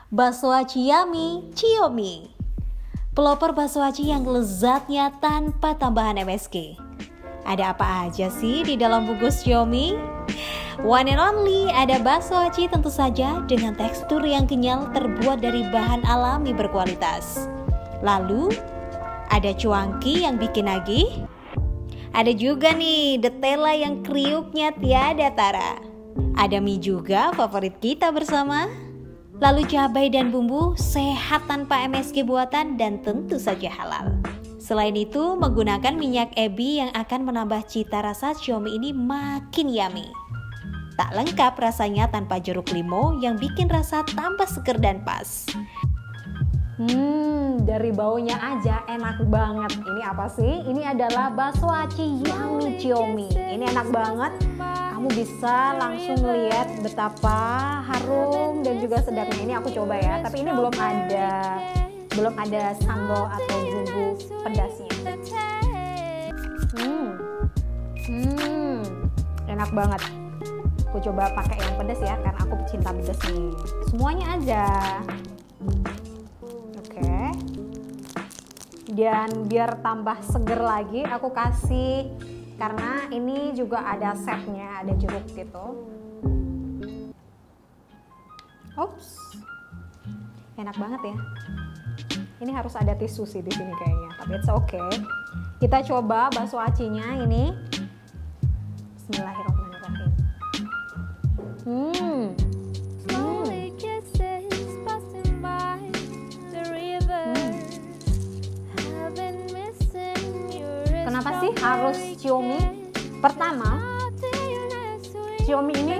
Bakso aci yummy, Ciomi. Pelopor bakso aci yang lezatnya tanpa tambahan MSG. Ada apa aja sih di dalam bungkus Ciomi? One and only, ada bakso aci tentu saja dengan tekstur yang kenyal terbuat dari bahan alami berkualitas. Lalu, ada cuangki yang bikin nagih. Ada juga nih detela yang kriuknya tiada tara. Ada mie juga favorit kita bersama. Lalu cabai dan bumbu sehat tanpa MSG buatan dan tentu saja halal. Selain itu, menggunakan minyak ebi yang akan menambah cita rasa Ciomi ini makin yummy. Tak lengkap rasanya tanpa jeruk limau yang bikin rasa tambah seger dan pas. Dari baunya aja enak banget. Ini apa sih? Ini adalah bakso aci yummy Ciomi. Ini enak banget. Kamu bisa langsung lihat betapa harum dan juga sedapnya. Ini aku coba ya. Tapi ini belum ada sambal atau bumbu pedasnya. Enak banget. Aku coba pakai yang pedas ya, karena aku pecinta pedas nih. Semuanya aja. Oke. Dan biar tambah seger lagi, aku kasih, karena ini juga ada setnya, ada jeruk gitu. Ops, enak banget ya. Ini harus ada tisu sih di sini kayaknya, tapi it's okay. Kita coba bakso acinya ini. Bismillahirrahmanirrahim. Kenapa sih harus Ciomi? Pertama, Ciomi ini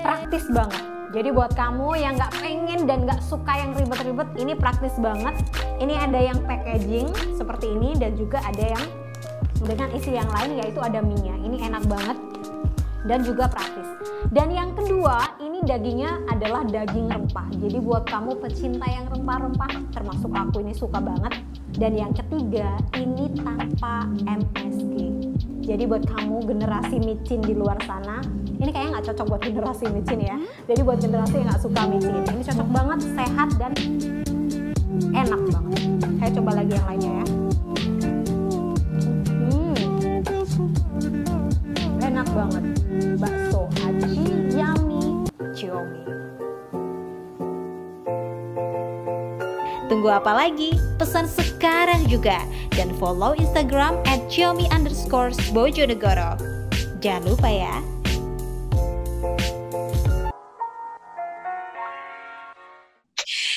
praktis banget. Jadi buat kamu yang nggak pengen dan nggak suka yang ribet-ribet, ini praktis banget. Ini ada yang packaging seperti ini dan juga ada yang dengan isi yang lain, yaitu ada mie-nya. Ini enak banget dan juga praktis. Dan yang kedua, ini dagingnya adalah daging rempah. Jadi buat kamu pecinta yang rempah-rempah, termasuk aku ini suka banget. Dan yang ketiga, ini tanpa MSG. Jadi buat kamu generasi micin di luar sana, ini kayaknya nggak cocok buat generasi micin ya. Jadi buat generasi yang nggak suka micin, ini cocok banget, sehat dan enak banget. Saya coba lagi yang lainnya ya. Enak banget. Bakso aci yummy Ciomi. Tunggu apa lagi? Pesan sekarang juga dan follow Instagram @ciomi_bojonegoro. Jangan lupa ya.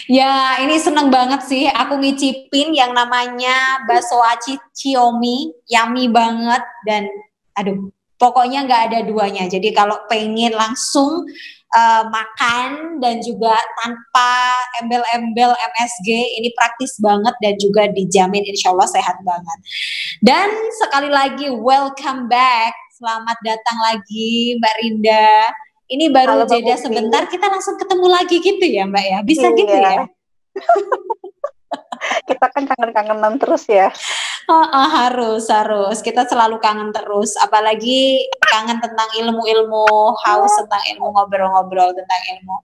Ya, ini seneng banget sih aku ngicipin yang namanya bakso aci Ciomi, yummy banget dan aduh, pokoknya nggak ada duanya. Jadi kalau pengen langsung makan dan juga tanpa embel-embel MSG, ini praktis banget dan juga dijamin insya Allah sehat banget. Dan sekali lagi welcome back, selamat datang lagi Mbak Rinda. Ini baru Halo, jeda sebentar, kita langsung ketemu lagi gitu ya Mbak ya, bisa Iya. gitu ya? Kita kan kangen-kangenan terus ya. Harus kita selalu kangen terus, apalagi kangen tentang ilmu-ilmu, haus tentang ilmu, ngobrol-ngobrol tentang ilmu.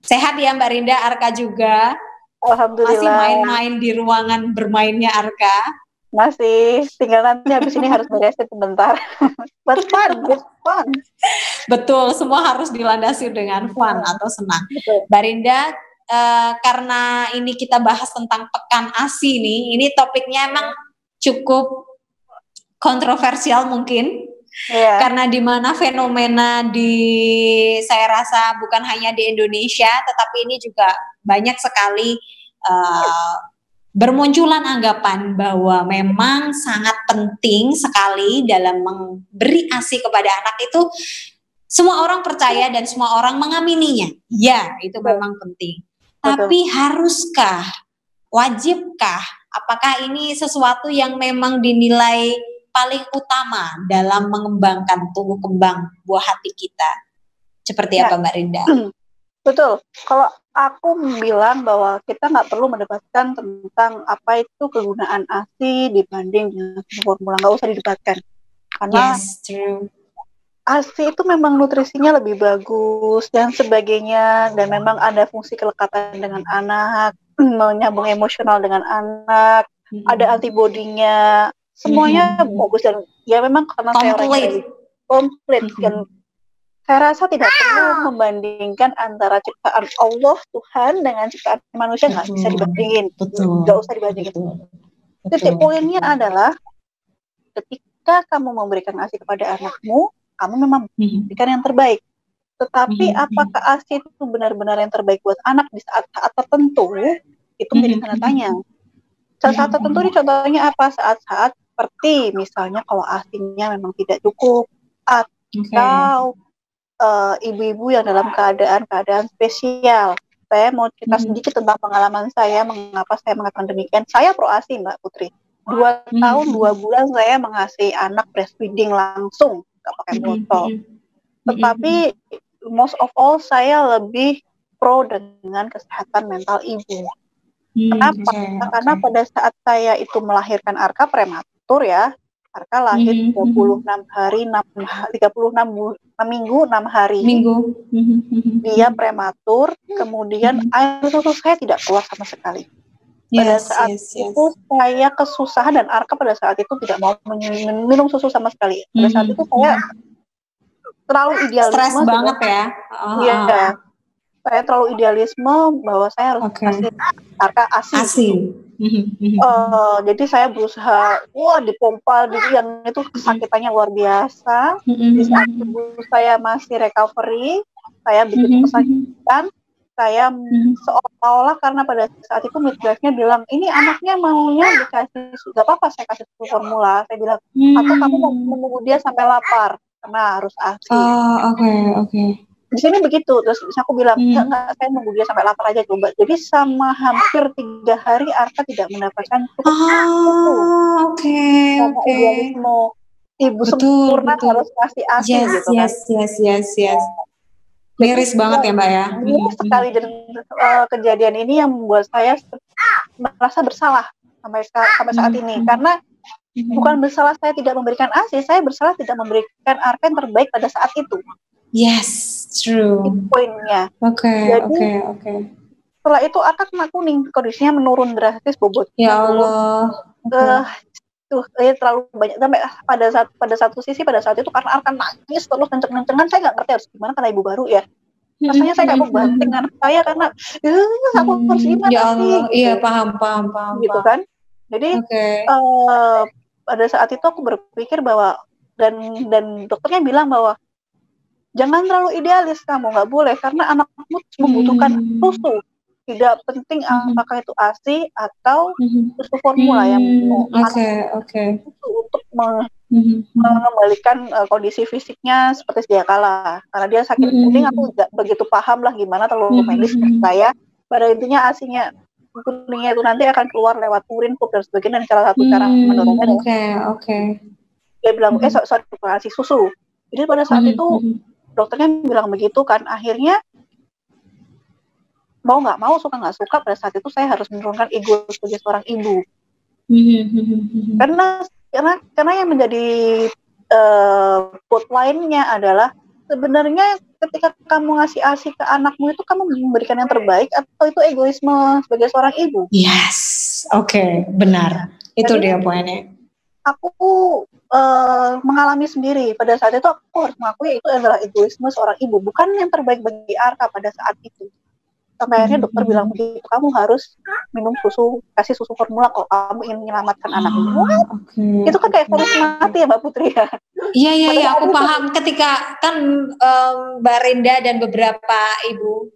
Sehat ya Mbak Rinda, Arka juga Alhamdulillah. masih main-main di ruangan bermainnya Arka. Masih, tinggal nanti habis ini harus beresin sebentar. But fun. Betul, semua harus dilandasi dengan fun atau senang. Betul. Mbak Rinda, karena ini kita bahas tentang pekan ASI nih, ini topiknya emang cukup kontroversial mungkin. Iya. Karena di mana fenomena saya rasa bukan hanya di Indonesia, tetapi ini juga banyak sekali bermunculan anggapan bahwa memang sangat penting sekali dalam memberi ASI kepada anak itu. Semua orang percaya dan semua orang mengamininya. Ya, itu memang penting. Tapi haruskah, wajibkah, apakah ini sesuatu yang memang dinilai paling utama dalam mengembangkan tumbuh kembang buah hati kita? Seperti apa Mbak Rinda? Betul. Kalau aku bilang bahwa kita nggak perlu mendebatkan tentang apa itu kegunaan ASI dibanding dengan formula, nggak usah didebatkan. Karena Yes, true. ASI itu memang nutrisinya lebih bagus dan sebagainya, dan memang ada fungsi kelekatan dengan anak, menyambung emosional dengan anak, ada antibodinya, semuanya bagus, dan ya memang karena saya orangnya komplit dan saya rasa tidak perlu membandingkan antara ciptaan Allah Tuhan dengan ciptaan manusia, nggak bisa dibandingin, nggak usah dibandingin. Titik poinnya adalah ketika kamu memberikan ASI kepada anakmu, kamu memang memberikan yang terbaik. Tetapi apakah ASI itu benar-benar yang terbaik buat anak di saat-saat tertentu, itu menjadi tanda tanya. Saat-saat tertentu ini contohnya apa? Saat-saat seperti misalnya kalau ASI-nya memang tidak cukup, atau ibu-ibu yang dalam keadaan spesial. Saya mau cerita sedikit tentang pengalaman saya, mengapa saya mengatakan demikian. Saya pro ASI, Mbak Putri. 2 tahun 2 bulan saya mengasihi anak breastfeeding langsung, nggak pakai botol. Tetapi most of all saya lebih pro dengan kesehatan mental ibu. Kenapa? Karena pada saat saya itu melahirkan Arka prematur ya, Arka lahir 36 minggu 6 hari. Dia prematur, kemudian air susu saya tidak keluar sama sekali. Pada saat itu saya kesusahan, dan Arka pada saat itu tidak mau minum susu sama sekali. Pada saat itu saya terlalu idealisme. Stres banget ya. Iya. Saya terlalu idealisme bahwa saya harus kasih Arka ASI. Jadi saya berusaha, dipompa, yang itu kesakitannya luar biasa. Di saat ibu saya masih recovery, saya begitu kesakitan. Saya seolah-olah karena pada saat itu midwife-nya bilang, ini anaknya maunya dikasih, gak apa-apa saya kasih susu formula. Saya bilang, atau kamu mau menunggu dia sampai lapar karena harus ASI. Oke. Di sini begitu, terus aku bilang, enggak, saya nunggu dia sampai lapar aja coba. Jadi sama hampir 3 hari Arka tidak mendapatkan cukup susu. Karena idealisme ibu sempurna harus kasih ASI gitu kan. Yes. Miris banget ya Mbak ya. Miris sekali, dan kejadian ini yang membuat saya merasa bersalah sampai saat ini. Karena bukan bersalah saya tidak memberikan ASI, saya bersalah tidak memberikan Arka yang terbaik pada saat itu. Yes, true. Itu poinnya. Oke. Setelah itu Arka kena kuning, kondisinya menurun drastis bobotnya. Ya Allah. Terlalu banyak. Sampai pada satu sisi pada saat itu karena Arka nangis terus kenceng-kencengan, saya nggak ngerti harus gimana karena ibu baru ya. Rasanya saya nggak mau banting anak saya karena aku harus gimana ya Allah, sih? Iya paham. Gitu kan. Jadi pada saat itu aku berpikir bahwa dan dokternya bilang bahwa jangan terlalu idealis kamu, nggak boleh karena anakmu membutuhkan susu. Tidak penting apakah itu ASI atau susu formula yang untuk mengembalikan kondisi fisiknya seperti sedia kala. Karena dia sakit kuning, aku tidak begitu paham lah gimana terlalu medis saya. Pada intinya ASI-nya kuningnya itu nanti akan keluar lewat urin, pup dan sebagainya, dan salah satu cara menurunnya dia bilang sorry ASI susu. Jadi pada saat itu dokternya bilang begitu kan, akhirnya mau nggak mau, suka nggak suka, pada saat itu saya harus menurunkan ego sebagai seorang ibu. Karena yang menjadi lainnya adalah sebenarnya ketika kamu ngasih ASI ke anakmu itu kamu memberikan yang terbaik atau itu egoisme sebagai seorang ibu? Yes, benar. Itu dia poinnya. Aku mengalami sendiri pada saat itu, aku harus mengakui itu adalah egoisme seorang ibu, bukan yang terbaik bagi Arka pada saat itu. Sampai akhirnya dokter bilang begitu, kamu harus minum susu, kasih susu formula kalau kamu ingin menyelamatkan anakmu. Itu kan kayak vonis mati ya Mbak Putri ya. Iya, aku paham. Ketika kan Mbak Rinda dan beberapa ibu,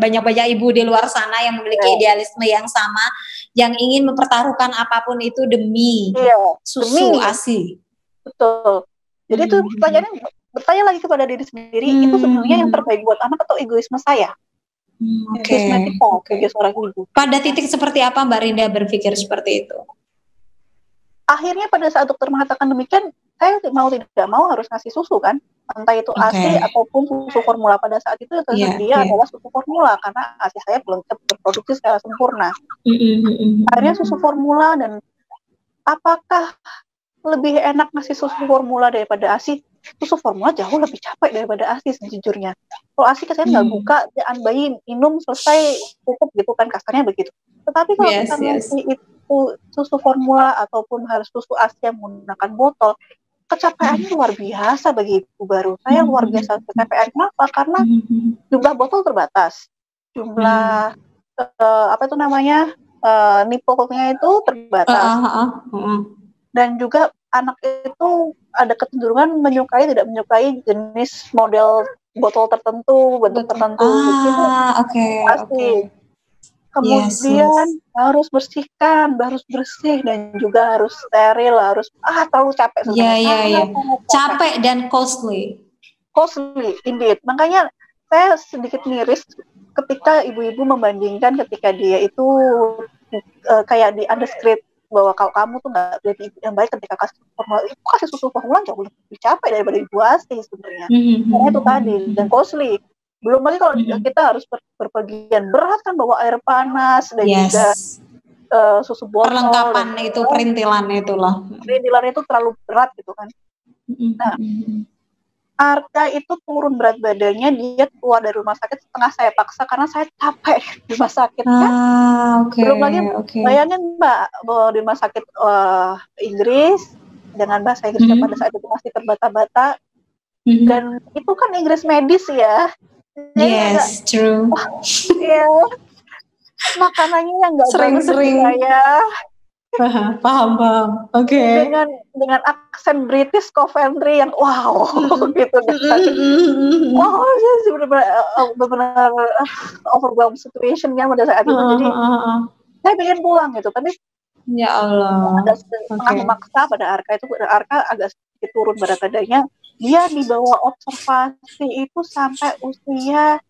banyak ibu di luar sana yang memiliki idealisme yang sama, yang ingin mempertaruhkan apapun itu demi susu ASI. Betul. Jadi itu pertanyaannya, bertanya lagi kepada diri sendiri, itu sebenarnya yang terbaik buat anak atau egoisme saya? Sebagai seorang ibu. Pada titik seperti apa Mbak Rinda berpikir seperti itu? Akhirnya pada saat dokter mengatakan demikian, saya mau tidak mau harus ngasih susu kan, entah itu ASI ataupun susu formula. Pada saat itu tersedia adalah susu formula karena ASI saya belum berproduksi secara sempurna. Akhirnya susu formula, dan apakah lebih enak ngasih susu formula daripada ASI? susu formula jauh lebih capek daripada ASI sejujurnya. Kalau ASI kan nggak buka, bayi minum selesai cukup gitu kan, kasarnya begitu. Tetapi kalau kita ngasih itu susu formula ataupun harus susu ASI yang menggunakan botol, kecapeannya luar biasa bagi ibu baru. Saya luar biasa kecapean. Kenapa? Karena jumlah botol terbatas, jumlah nipolnya itu terbatas, dan juga anak itu ada kecenderungan tidak menyukai jenis model botol tertentu, bentuk tertentu. Pasti. Kemudian harus bersihkan, harus bersih, dan juga harus steril, harus terlalu capek sebenarnya. Capek dan costly, indeed. Makanya saya sedikit miris ketika ibu-ibu membandingkan ketika dia itu kayak di underscript bahwa kalau kamu tuh nggak jadi ibu yang baik ketika kasih susu formula jauh lebih capek daripada ibu ASI sebenarnya. Karena itu tadi, dan costly. Belum lagi kalau kita harus berpergian berat kan, bawa air panas dan juga susu botol. Perlengkapan itu, perintilan itulah. Perintilan itu terlalu berat gitu kan. Nah, Arka itu turun berat badannya, dia keluar dari rumah sakit setengah saya paksa karena saya capek di rumah sakit kan. Belum lagi bayangin Mbak, bahwa di rumah sakit Inggris dengan bahasa Inggrisnya pada saat itu masih terbata-bata, dan itu kan Inggris medis ya. Yes, true. Makanannya yang nggak sering-sering paham. Dengan aksen British Coventry yang wow gitu kan. Wow, sih benar-benar overwhelmed situation pada saat itu. Jadi saya pengen pulang gitu, tapi ya Allah, ada setengah memaksa pada Arka itu. Arka agak sedikit turun berat badannya. Dia dibawa observasi itu sampai usia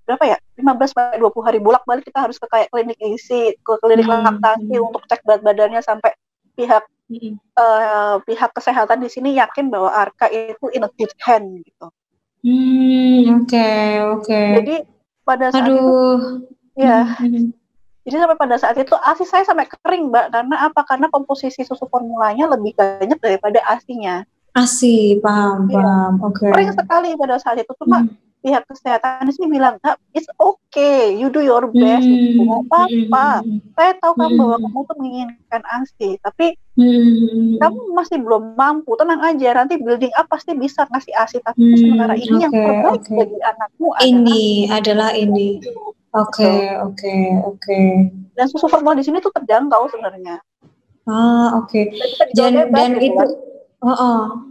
berapa ya, 15-20 hari bolak-balik kita harus ke kayak klinik isi, ke klinik laktasi untuk cek berat badannya, sampai pihak kesehatan di sini yakin bahwa Arka itu in a good hand gitu. Jadi pada saat itu jadi sampai pada saat itu ASI saya sampai kering Mbak. Karena apa? Karena komposisi susu formulanya lebih banyak daripada ASI-nya. ASI, paham. Kering sekali pada saat itu. Cuma pihak kesehatan di sini bilang, it's okay, you do your best. Mau apa? Saya tahu kamu bahwa kamu tuh menginginkan ASI, tapi kamu masih belum mampu. Tenang aja, nanti building up pasti bisa ngasih ASI. Tapi sementara ini yang terbaik bagi anakmu adalah ini. Oke. Dan susu formula di sini tuh terjangkau sebenarnya.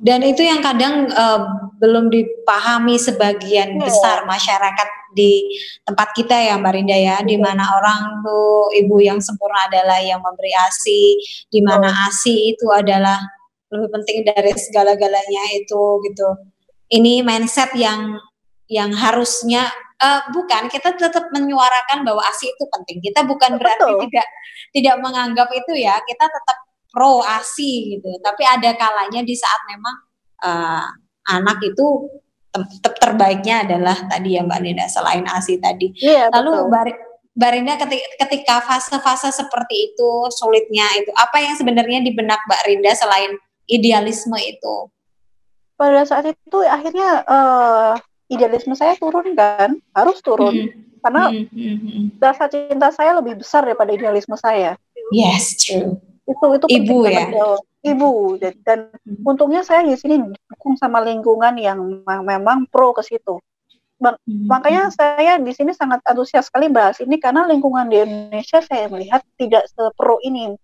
Dan itu yang kadang belum dipahami sebagian besar masyarakat di tempat kita ya Mbak Rinda ya, di mana orang tuh ibu yang sempurna adalah yang memberi ASI, di mana ASI itu adalah lebih penting dari segala-galanya itu gitu. Ini mindset yang harusnya bukan, kita tetap menyuarakan bahwa ASI itu penting. Kita bukan berarti tidak menganggap itu ya, kita tetap pro ASI gitu. Tapi ada kalanya di saat memang anak itu terbaiknya adalah tadi ya Mbak Rinda, selain ASI tadi. Lalu Mbak Rinda ketika fase-fase seperti itu, sulitnya itu, apa yang sebenarnya di benak Mbak Rinda selain idealisme itu? Pada saat itu akhirnya idealisme saya turun kan, harus turun karena rasa cinta saya lebih besar daripada idealisme saya. Yes, true. Itu ibu ya. Ibu dan untungnya saya di sini didukung sama lingkungan yang memang pro ke situ. Makanya saya di sini sangat antusias sekali bahas ini karena lingkungan di Indonesia saya melihat tidak sepro ini.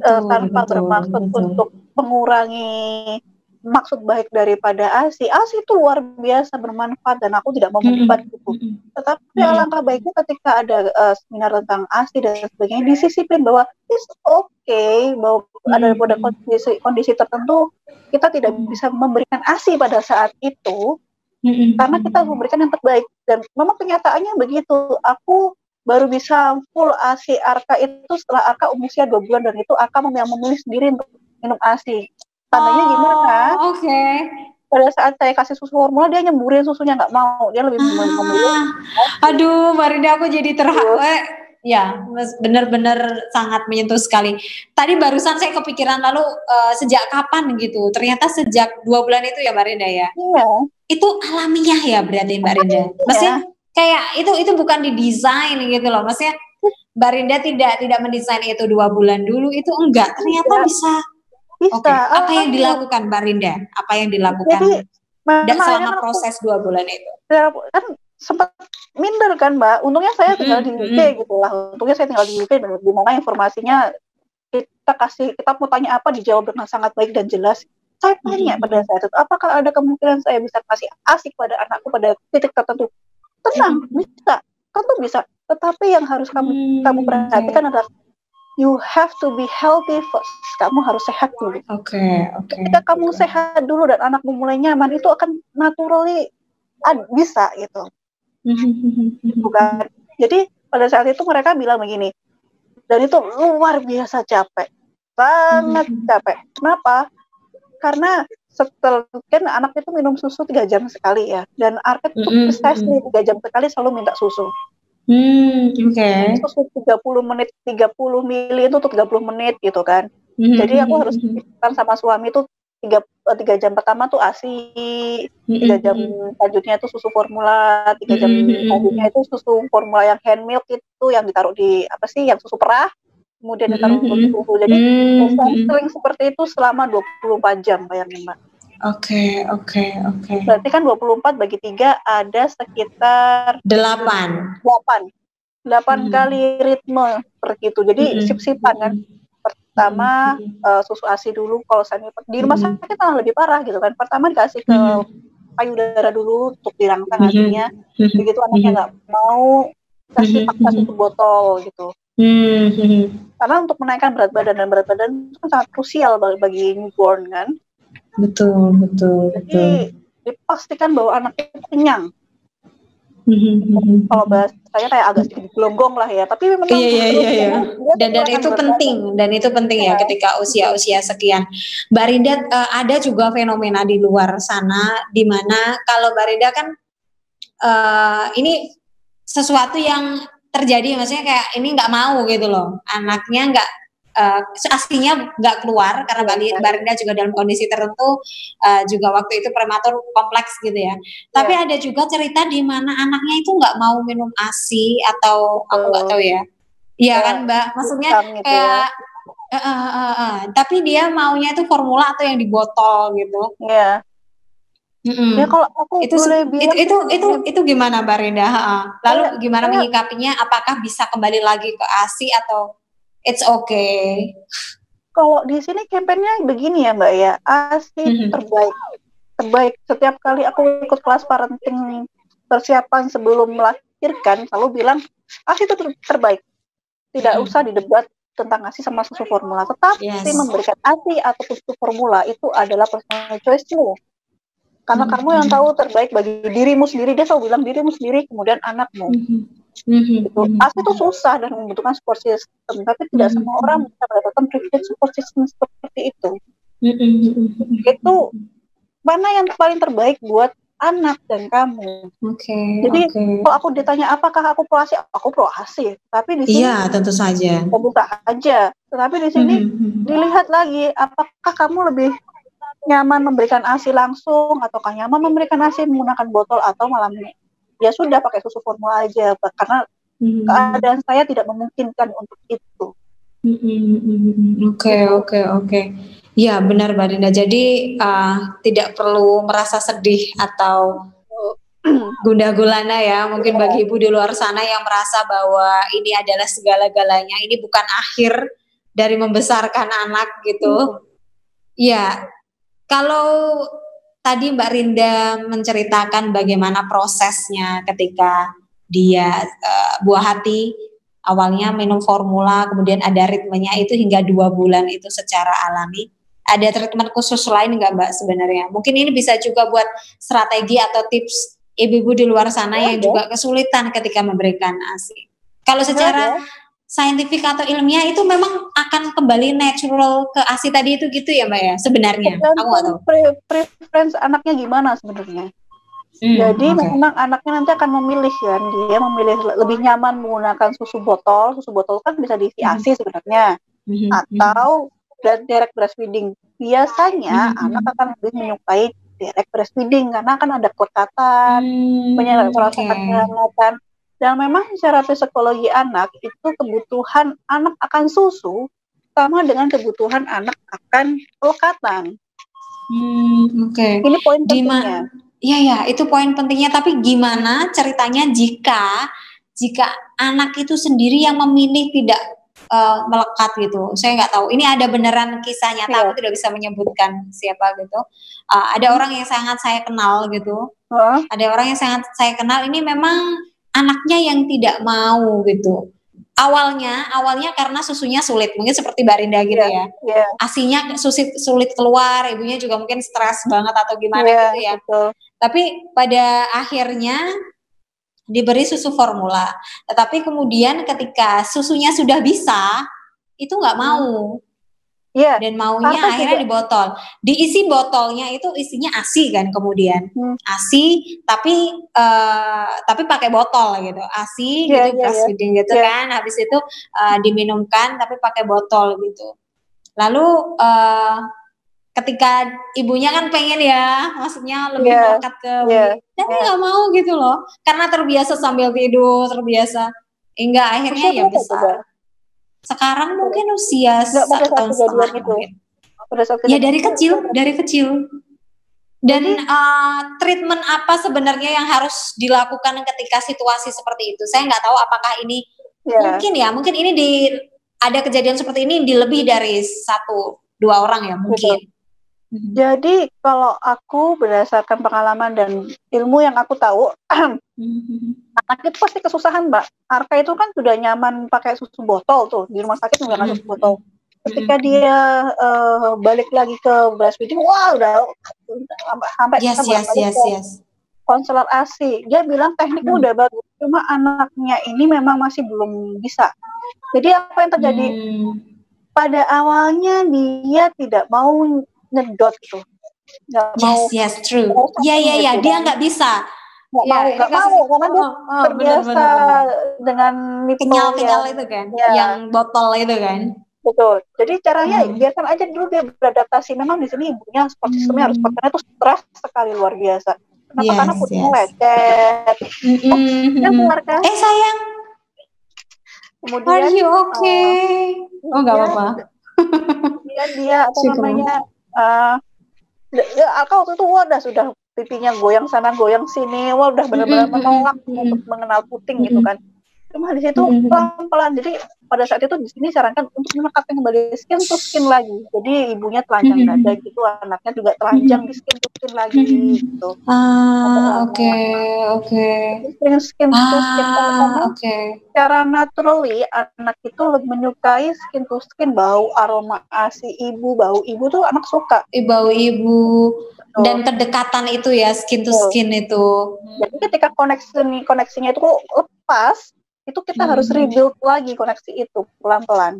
Tanpa bermaksud untuk mengurangi maksud baik daripada ASI. ASI itu luar biasa bermanfaat dan aku tidak mau mendebat itu. Tetapi alangkah baiknya ketika ada seminar tentang ASI dan sebagainya disisipin bahwa it's okay, bahwa ada kondisi tertentu kita tidak bisa memberikan ASI pada saat itu karena kita memberikan yang terbaik. Dan memang kenyataannya begitu. Aku baru bisa full ASI Arka itu setelah Arka usia 2 bulan, dan itu Arka yang memilih sendiri untuk minum ASI. Tandanya gimana? Pada saat saya kasih susu formula, dia nyemburin susunya, nggak mau. Dia lebih memilih. Aduh, Mbak Rinda, aku jadi Ya, benar-benar sangat menyentuh sekali. Tadi barusan saya kepikiran lalu sejak kapan gitu? Ternyata sejak 2 bulan itu ya Mbak Rinda ya. Iya. Itu alamiah ya berarti Mbak Rinda. Maksudnya kayak itu bukan didesain gitu loh. Maksudnya Mbak Rinda tidak mendesain itu 2 bulan dulu itu enggak. Ternyata bisa. Oke. Apa yang dilakukan Mbak Rinda? Apa yang dilakukan? Jadi selama proses 2 bulan itu? Kan sempat minder kan Mbak. Untungnya saya tinggal di UK gitu lah. Untungnya saya tinggal di UK di mana informasinya kita mau tanya apa dijawab dengan sangat baik dan jelas. Saya tanya pada saat itu, apakah ada kemungkinan saya bisa kasih ASI pada anakku pada titik tertentu? Tenang, bisa. Tentu bisa. Tetapi yang harus kamu perhatikan adalah you have to be healthy first. Kamu harus sehat dulu. Oke. Ketika kamu sehat dulu dan anakmu mulai nyaman, itu akan naturally bisa gitu. Bukan. Jadi pada saat itu mereka bilang begini, dan itu luar biasa capek, sangat capek. Kenapa? Karena setelah kan anak itu minum susu 3 jam sekali ya, dan Arpet itu precisely 3 jam sekali selalu minta susu. Susu 30 menit, 30 mili itu untuk 30 menit gitu kan. Jadi aku harus pikirkan sama suami itu 3 jam pertama tuh ASI, 3 jam selanjutnya itu susu formula, 3 jam selanjutnya itu susu formula yang hand milk itu yang ditaruh di yang susu perah, kemudian ditaruh susu. Jadi sering seperti itu selama 24 jam bayangin Mbak. Oke. Berarti kan 24 bagi 3 ada sekitar 8 kali ritme seperti itu. Jadi sip-sipan kan. Pertama susu ASI dulu, kalau saya di rumah sakit malah lebih parah gitu kan. Pertama dikasih ke payudara dulu untuk dirangsang ASINya. Begitu anaknya nggak mau, kasih paksa susu botol gitu. Karena untuk menaikkan berat badan, dan berat badan itu kan sangat krusial bagi newborn kan. Betul. Jadi dipastikan bahwa anaknya kenyang. Kalau bahasa saya kayak agak sedikit gelonggong lah ya, tapi memang iya. Dan itu penting ya ketika usia sekian. Mbak Rinda, ada juga fenomena di luar sana di mana kalau Mbak Rinda kan ini sesuatu yang terjadi, maksudnya kayak ini nggak mau gitu loh, anaknya nggak aslinya nggak keluar karena Mbak Rinda juga dalam kondisi tertentu, juga waktu itu prematur kompleks gitu ya. Tapi ada juga cerita di mana anaknya itu nggak mau minum ASI atau aku nggak tahu ya. Iya kan Mbak, maksudnya kayak tapi dia maunya itu formula atau yang di botol gitu. Iya. Ya kalau aku itu gimana Mbak Rinda? Lalu gimana menyikapinya? Apakah bisa kembali lagi ke ASI atau it's okay? Kalau di sini kampanyenya begini ya Mbak ya, ASI terbaik. Setiap kali aku ikut kelas parenting persiapan sebelum melahirkan, selalu bilang ASI itu terbaik. Tidak usah didebat tentang ASI sama susu formula, tetapi memberikan ASI atau susu formula itu adalah personal choice-mu. Karena kamu yang tahu terbaik bagi dirimu sendiri. Dia selalu bilang dirimu sendiri, kemudian anakmu. Gitu. ASI itu susah dan membutuhkan support system, tapi tidak semua orang bisa mendapatkan privilege support system seperti itu. Itu mana yang paling terbaik buat anak dan kamu. Jadi kalau aku ditanya apakah aku pro ASI, aku pro ASI. Tapi di sini tentu saja. Tetapi di sini dilihat lagi apakah kamu lebih nyaman memberikan ASI langsung ataukah nyaman memberikan ASI menggunakan botol atau malam ini ya sudah pakai susu formula aja karena keadaan saya tidak memungkinkan untuk itu. Oke. Ya benar Mbak Rinda. Jadi tidak perlu merasa sedih atau gundah gulana ya. Mungkin bagi ibu di luar sana yang merasa bahwa ini adalah segala-galanya, ini bukan akhir dari membesarkan anak gitu. Ya. Kalau tadi Mbak Rinda menceritakan bagaimana prosesnya ketika dia buah hati, awalnya minum formula, kemudian ada ritmenya itu hingga 2 bulan itu secara alami. Ada treatment khusus lain nggak Mbak sebenarnya? Mungkin ini bisa juga buat strategi atau tips ibu-ibu di luar sana yang juga kesulitan ketika memberikan ASI. Kalau secara saintifik atau ilmiah itu memang akan kembali natural ke ASI tadi itu gitu ya Mbak ya sebenarnya? Aku nggak tahu. Preference anaknya gimana sebenarnya? Jadi Oke. memang anaknya nanti akan memilih kan, dia memilih lebih nyaman menggunakan susu botol. Susu botol kan bisa diisi ASI sebenarnya, atau direct breastfeeding. Biasanya anak akan lebih menyukai direct breastfeeding karena akan ada kelekatan, Oke. merasakan kehangatan. Dan memang secara psikologi anak itu kebutuhan anak akan susu sama dengan kebutuhan anak akan kelekatan. Oke. Ini poin pentingnya. Iya ya, itu poin pentingnya. Tapi gimana ceritanya jika anak itu sendiri yang memilih tidak melekat gitu? Saya nggak tahu. Ini ada beneran kisah nyata. Aku tidak bisa menyebutkan siapa gitu. Ada orang yang sangat saya kenal gitu. Ada orang yang sangat saya kenal. Ini memang anaknya yang tidak mau gitu. Awalnya karena susunya sulit, mungkin seperti Mbak Rinda gitu ya. Asinya sulit keluar, ibunya juga mungkin stres banget atau gimana gitu ya. Betul. Tapi pada akhirnya diberi susu formula. Tetapi kemudian ketika susunya sudah bisa, itu nggak mau. Dan maunya akhirnya di botol. Diisi botolnya itu isinya ASI kan kemudian. ASI tapi pakai botol gitu. ASI gitu breastfeeding gitu kan. Habis itu diminumkan tapi pakai botol gitu. Lalu ketika ibunya kan pengen ya, maksudnya lebih melekat ke tapi nggak mau gitu loh, karena terbiasa sambil tidur, terbiasa. Enggak, akhirnya ya besar. Sekarang mungkin usia 1 tahun setengah mungkin. Ya dari kecil. Dan treatment apa sebenarnya yang harus dilakukan ketika situasi seperti itu? Saya nggak tahu apakah ini mungkin ini ada kejadian seperti ini di lebih dari 1-2 orang ya mungkin. Jadi kalau aku berdasarkan pengalaman dan ilmu yang aku tahu, anak itu pasti kesusahan, Mbak. Arka itu kan sudah nyaman pakai susu botol tuh, di rumah sakit menggunakan susu botol. Ketika dia balik lagi ke breastfeeding, wah udah sampai konselor ASI. Dia bilang tekniknya udah bagus, cuma anaknya ini memang masih belum bisa. Jadi apa yang terjadi? Pada awalnya dia tidak mau ngedot gitu, nggak mau. True. Iya, dia nggak bisa. Nggak mau karena dia terbiasa dengan tinggal itu kan, yang botol itu kan. Betul. Jadi caranya biarkan aja dulu dia beradaptasi. Memang di sini ibunya support sistemnya harus karena itu stres sekali luar biasa. Kenapa? Karena putihnya lecet. Keluarga. Sayang. Kemudian. Are you okay? Nggak apa-apa. Dia apa namanya? Aku waktu itu sudah pipinya goyang sana goyang sini, udah benar-benar menolak untuk mengenal puting gitu kan. Cuma di situ pelan-pelan. Jadi pada saat itu di sini sarankan untuk menekatkan kembali skin to skin lagi. Jadi ibunya telanjang dada gitu, anaknya juga telanjang di skin to skin lagi gitu. Oke. Skin to skin secara naturally anak itu lebih menyukai skin to skin, bau aroma ASI ibu, bau ibu tuh anak suka. Bau ibu. Dan kedekatan itu ya, skin to skin itu. Jadi ketika koneksinya itu lepas, itu kita harus rebuild lagi koneksi itu pelan-pelan.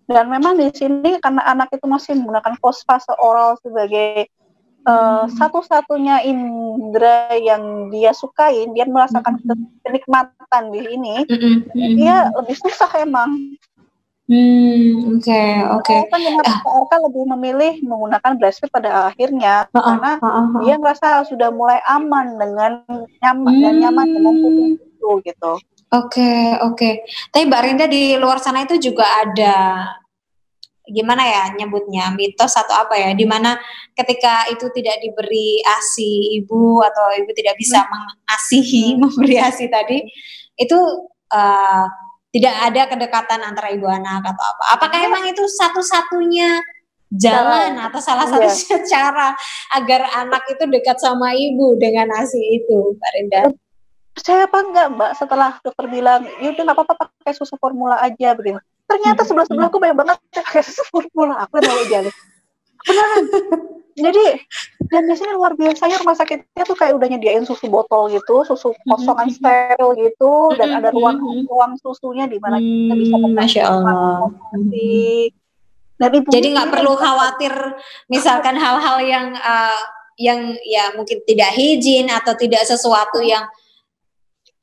Dan memang di sini karena anak itu masih menggunakan fase oral sebagai satu-satunya indera yang dia sukai, dia merasakan kenikmatan di ini, dia lebih susah emang. Oke. Arka lebih memilih menggunakan breastfeed pada akhirnya karena dia merasa sudah mulai aman dengan nyaman dengan puting itu gitu. Oke. Tapi Mbak Rinda di luar sana itu juga ada gimana ya nyebutnya, mitos atau apa ya, dimana ketika itu tidak diberi ASI ibu atau ibu tidak bisa mengasihi memberi ASI tadi itu tidak ada kedekatan antara ibu anak atau apa. Apakah emang itu satu-satunya jalan atau salah satu cara agar anak itu dekat sama ibu dengan ASI itu, Mbak Rinda? Percaya apa enggak, Mbak? Setelah dokter bilang, yaudah nggak apa-apa pakai susu formula aja, begitu. Ternyata sebelahku banyak banget pakai susu formula. Aku mau jalan. Beneran. Jadi dan di sini luar biasanya rumah sakitnya tuh kayak udah nyediain susu botol gitu, susu kosongan steril gitu, dan ada ruang susunya di mana kita bisa Masya Allah. Dan jadi nggak perlu khawatir misalkan hal-hal yang yang ya mungkin tidak higien atau tidak sesuatu yang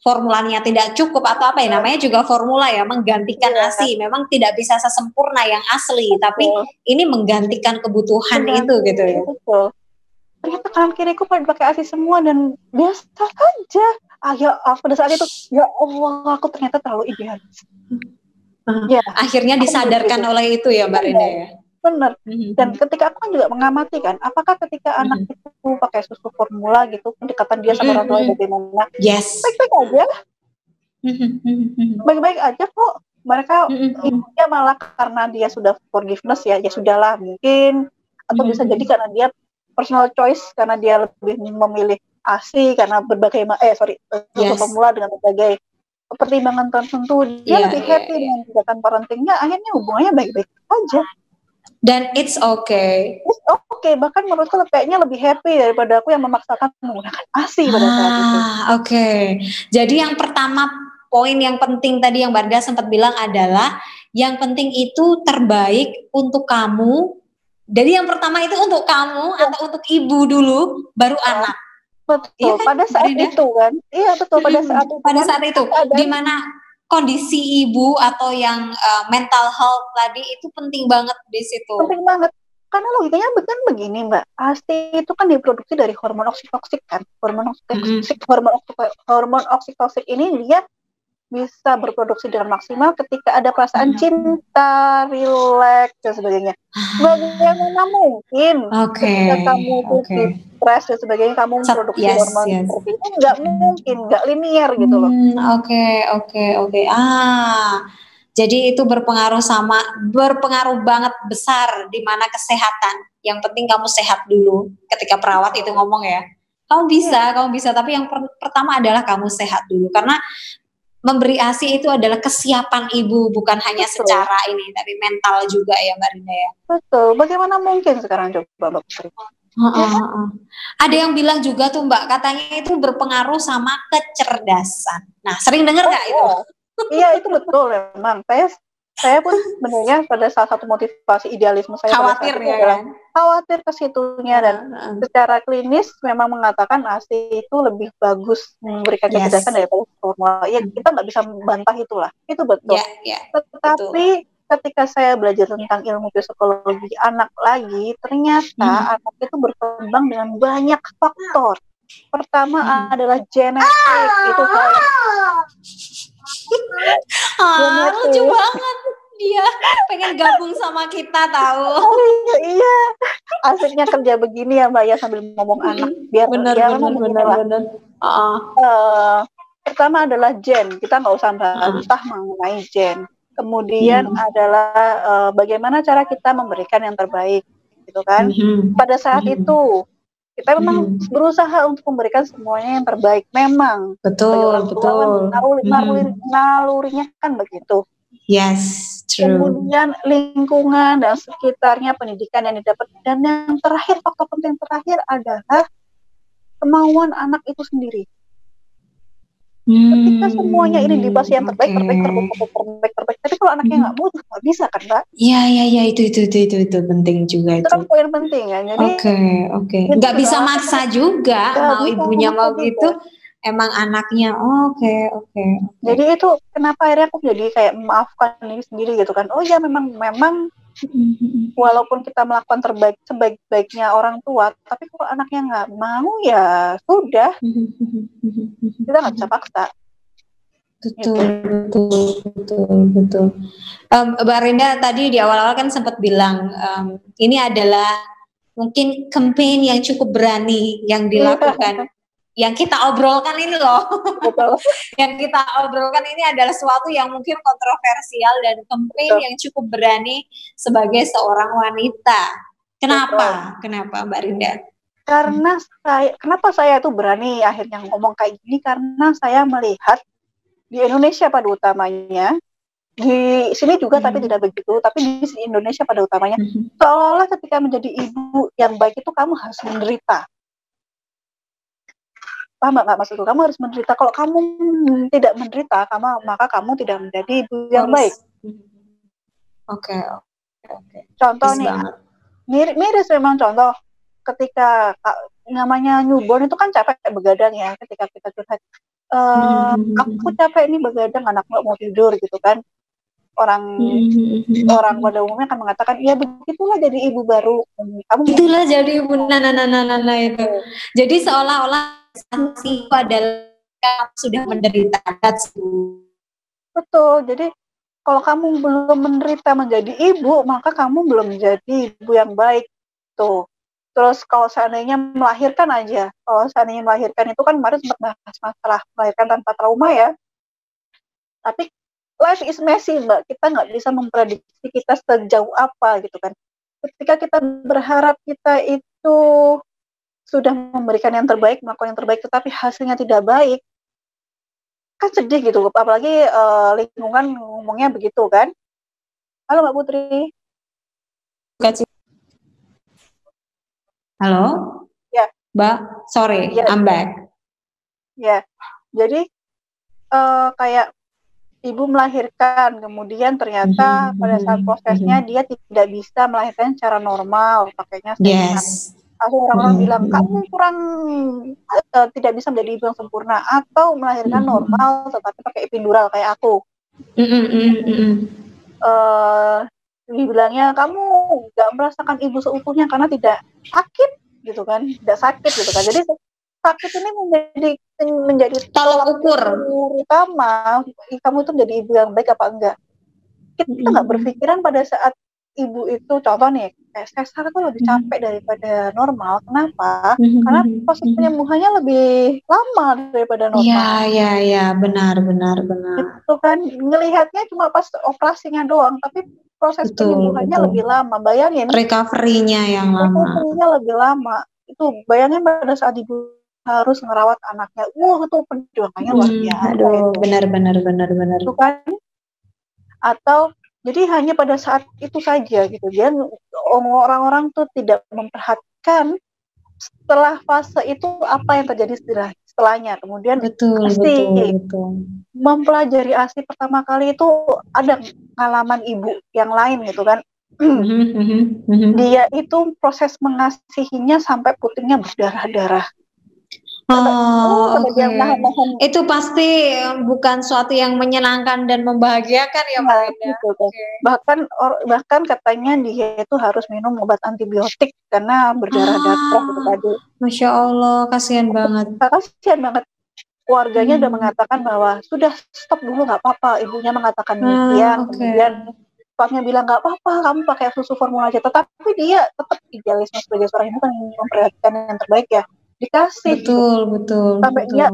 formulanya tidak cukup atau apa ya namanya juga formula ya, menggantikan ASI. Memang tidak bisa sesempurna yang asli, tapi ini menggantikan kebutuhan itu gitu ya. Betul. Ternyata kanan kiriku pakai ASI semua dan biasa saja. Ya pada saat itu ya Allah, aku ternyata terlalu idealis. Ya, akhirnya disadarkan oleh itu ya Mbak Rinda ya. Benar. Dan ketika aku kan juga mengamati kan, apakah ketika anak itu pakai susu formula gitu, pendekatan dia sama orang tua bagaimana? Yes. Baik-baik aja. Baik-baik aja kok. Mereka ibunya malah karena dia sudah forgiveness ya sudahlah mungkin, atau bisa jadi karena dia personal choice, karena dia lebih memilih ASI karena berbagai susu formula dengan berbagai pertimbangan tertentu, dia lebih happy dengan tindakan parentingnya, akhirnya hubungannya baik-baik aja. Dan it's okay. It's okay, bahkan menurutku kayaknya lebih happy daripada aku yang memaksakan menggunakan ASI pada saat itu. Oke. Jadi yang pertama, poin yang penting tadi yang Barda sempat bilang adalah yang penting itu terbaik untuk kamu. Jadi yang pertama itu untuk kamu atau untuk ibu dulu, baru anak. Betul. Ya kan, pada saat itu kan. Iya betul, pada saat itu. Pada saat itu, di mana kondisi ibu atau yang mental health tadi itu penting banget di situ. Penting banget. Karena logikanya bukan begini Mbak, ASI itu kan diproduksi dari hormon oksitoksik kan. Hormon oksitoksik ini dia bisa berproduksi dengan maksimal ketika ada perasaan cinta, rileks dan sebagainya. Bagaimana mungkin ketika kamu stres dan sebagainya kamu memproduksi hormon seperti itu? Nggak mungkin, nggak linear gitu loh. Oke. Jadi itu berpengaruh banget besar di mana kesehatan. Yang penting kamu sehat dulu. Ketika perawat itu ngomong ya, kamu bisa. Tapi yang pertama adalah kamu sehat dulu. Karena memberi ASI itu adalah kesiapan ibu, bukan hanya secara ini, tapi mental juga ya Mbak Rinda ya. Betul. Bagaimana mungkin sekarang coba Mbak Putri? Ada yang bilang juga tuh Mbak, katanya itu berpengaruh sama kecerdasan. Nah, sering dengar nggak itu? Iya, itu betul memang. Saya pun sebenarnya pada salah satu motivasi idealisme saya khawatir ya kan? Khawatir ke situnya dan secara klinis memang mengatakan ASI itu lebih bagus memberikan kecerdasan daripada formula. Ya kita nggak bisa membantah itulah, itu betul. Tetapi ketika saya belajar tentang ilmu psikologi anak lagi, ternyata anak itu berkembang dengan banyak faktor. Pertama adalah genetik, itu lucu banget dia pengen gabung sama kita tahu. Iya, asiknya kerja begini ya Mbak ya sambil ngomong anak biar bener. Pertama adalah gen, kita nggak usah bantah mengenai gen. Kemudian adalah bagaimana cara kita memberikan yang terbaik, gitu kan? Pada saat itu kita memang berusaha untuk memberikan semuanya yang terbaik, memang. Betul. Nalurinya kan begitu. Yes, true. Kemudian lingkungan dan sekitarnya, pendidikan yang didapat, dan yang terakhir, faktor penting terakhir adalah kemauan anak itu sendiri. Ketika semuanya ini dibahas yang terbaik. Tapi kalau anaknya nggak mau, nggak bisa kan, Mbak? Iya, itu penting juga itu. Itu kan poin penting ya. Jadi, oke. Nggak bisa maksa juga, mau ibunya mau gitu. Emang anaknya, oke. Jadi itu kenapa akhirnya aku jadi kayak memaafkan diri sendiri gitu kan. Oh ya memang walaupun kita melakukan sebaik-baiknya orang tua, tapi kalau anaknya nggak mau ya sudah, kita nggak bisa paksa. Betul. Mbak Rinda tadi di awal-awal kan sempat bilang ini adalah mungkin campaign yang cukup berani yang dilakukan. Yang kita obrolkan ini loh. Betul. Yang kita obrolkan ini adalah sesuatu yang mungkin kontroversial dan campaign yang cukup berani sebagai seorang wanita. Kenapa Mbak Rinda? Karena kenapa saya tuh berani akhirnya ngomong kayak gini, karena saya melihat di Indonesia pada utamanya, di sini juga tapi tidak begitu, tapi di Indonesia pada utamanya, seolah-olah ketika menjadi ibu yang baik itu kamu harus menderita. Paham nggak maksudku? Kamu harus menderita. Kalau kamu tidak menderita, maka kamu tidak menjadi ibu yang baik. Oke. Contoh nih, miris memang contoh. Ketika namanya newborn itu kan capek begadang ya ketika kita curhat. Aku capek nih begadang, anak nggak mau tidur gitu kan. Orang pada umumnya akan mengatakan, ya begitulah jadi ibu baru. Kamu Itulah jadi ibu nana itu. Jadi seolah-olah sanksi itu adalah kamu sudah menderita. betul. Jadi kalau kamu belum menderita menjadi ibu, maka kamu belum menjadi ibu yang baik. Tuh. Terus kalau seandainya melahirkan aja, kalau seandainya melahirkan itu kan kemarin sempat bahas masalah melahirkan tanpa trauma ya. Tapi life is messy, Mbak. Kita nggak bisa memprediksi kita sejauh apa gitu kan. Ketika kita berharap kita itu sudah memberikan yang terbaik, melakukan yang terbaik, tetapi hasilnya tidak baik, kan sedih gitu. Apalagi lingkungan ngomongnya begitu kan. Halo Mbak Putri. Halo? Ya. Mbak, sorry, ya. I'm back. Ya, jadi kayak ibu melahirkan, kemudian ternyata pada saat prosesnya dia tidak bisa melahirkan secara normal, pakainya sesar. Orang-orang bilang kamu kurang tidak bisa menjadi ibu yang sempurna, atau melahirkan normal tetapi pakai epidural kayak aku. Dibilangnya kamu nggak merasakan ibu seutuhnya karena tidak sakit gitu kan, tidak sakit gitu kan. Jadi sakit ini menjadi tolak ukur utama kamu itu menjadi ibu yang baik apa enggak. Kita nggak berpikiran pada saat ibu itu, contoh nih, kayak sesar itu lebih capek daripada normal. Kenapa? Karena proses penyembuhannya lebih lama daripada normal. Iya, benar. Itu kan ngelihatnya cuma pas operasinya doang, tapi proses penyembuhannya lebih lama. Bayangin. Recovery-nya yang lama. Recovery-nya lebih lama. Itu bayangin pada saat ibu harus ngerawat anaknya. Itu perjuangannya luar biasa. Aduh, benar. Itu kan. Atau jadi hanya pada saat itu saja gitu. Dia orang-orang tuh tidak memperhatikan setelah fase itu apa yang terjadi setelahnya. Kemudian betul. Mempelajari ASI pertama kali itu ada pengalaman ibu yang lain gitu kan. Dia itu proses mengasihinya sampai putingnya berdarah-darah. Oke. Itu pasti bukan suatu yang menyenangkan dan membahagiakan ya Mbak Ida. Gitu. Bahkan katanya dia itu harus minum obat antibiotik karena berdarah-darah gitu tadi. Masya Allah, kasihan banget. Keluarganya udah mengatakan bahwa sudah stop dulu, nggak apa-apa. Ibunya mengatakan demikian. Kemudian papanya bilang nggak apa-apa, kamu pakai susu formula aja. Tetapi dia tetap idealisme sebagai seorang ibu kan memperhatikan yang terbaik ya. Dikasih. Betul. Sampai dia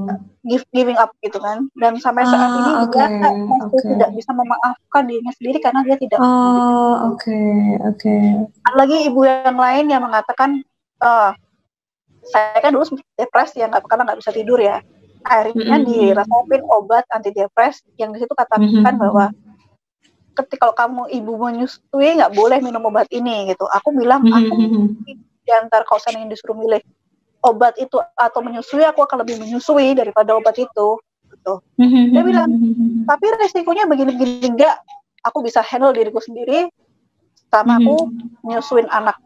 giving up gitu kan. Dan sampai saat ini dia masih tidak bisa memaafkan dirinya sendiri karena dia tidak. Lagi ibu yang lain yang mengatakan, saya kan dulu depresi ya, karena nggak bisa tidur ya. Akhirnya dirasapin obat antidepres yang di situ katakan bahwa ketika kalau kamu ibu menyusui nggak boleh minum obat ini gitu. Aku bilang aku di antara kalau saya disuruh milih obat itu atau menyusui, aku akan lebih menyusui daripada obat itu gitu. Dia bilang tapi resikonya begini-begini, enggak, aku bisa handle diriku sendiri sama aku menyusuin anak.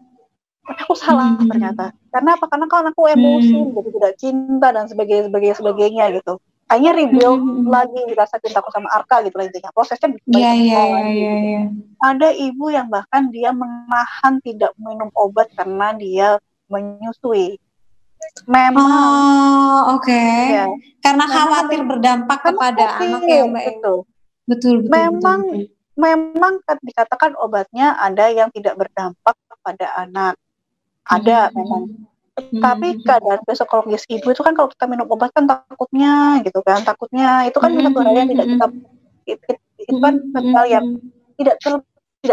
Tapi aku salah ternyata. Karena apa? Karena kalau aku emosi, jadi tidak cinta dan sebagainya gitu. Akhirnya rebuild lagi rasa cintaku sama Arka gitu lah intinya. Prosesnya Iya. Ada ibu yang bahkan dia menahan tidak minum obat karena dia menyusui. Memang. Ya. Karena khawatir berdampak kepada anak yang betul. Memang dikatakan obatnya ada yang tidak berdampak kepada anak. Ada memang. Tapi keadaan psikologis ibu itu kan kalau kita minum obat kan takutnya gitu kan. Takutnya itu kan satu hal yang tidak kita itu kan hal yang tidak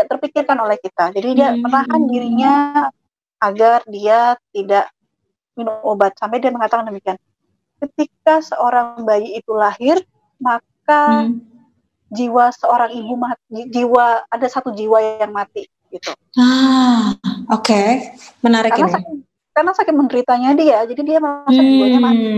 terpikirkan oleh kita. Jadi dia menahan dirinya agar dia tidak minum obat. Sampai dia mengatakan demikian. Ketika seorang bayi itu lahir, maka jiwa seorang ibu mati, ada satu jiwa yang mati gitu. Menarik karena saking menderitanya dia, jadi dia merasa jiwanya mati.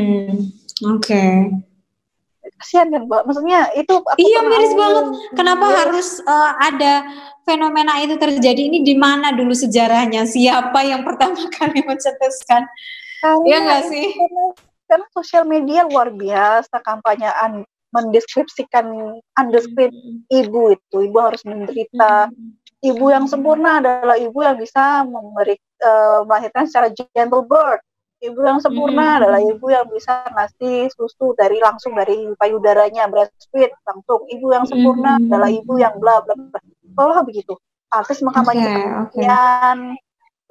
Kasihan kan Mbak, maksudnya itu iya miris banget. Kenapa harus ada fenomena itu terjadi? Ini di mana dulu sejarahnya? Siapa yang pertama kali mencetuskan Iya Karena nggak sih? karena sosial media luar biasa kampanye mendeskripsikan ibu itu, ibu harus menderita. Ibu yang sempurna adalah ibu yang bisa melahirkan secara gentle birth. Ibu yang sempurna adalah ibu yang bisa ngasih susu langsung dari payudaranya, breastfeed langsung. Ibu yang sempurna adalah ibu yang bla bla bla. Kalau begitu, artis mengkampanyekan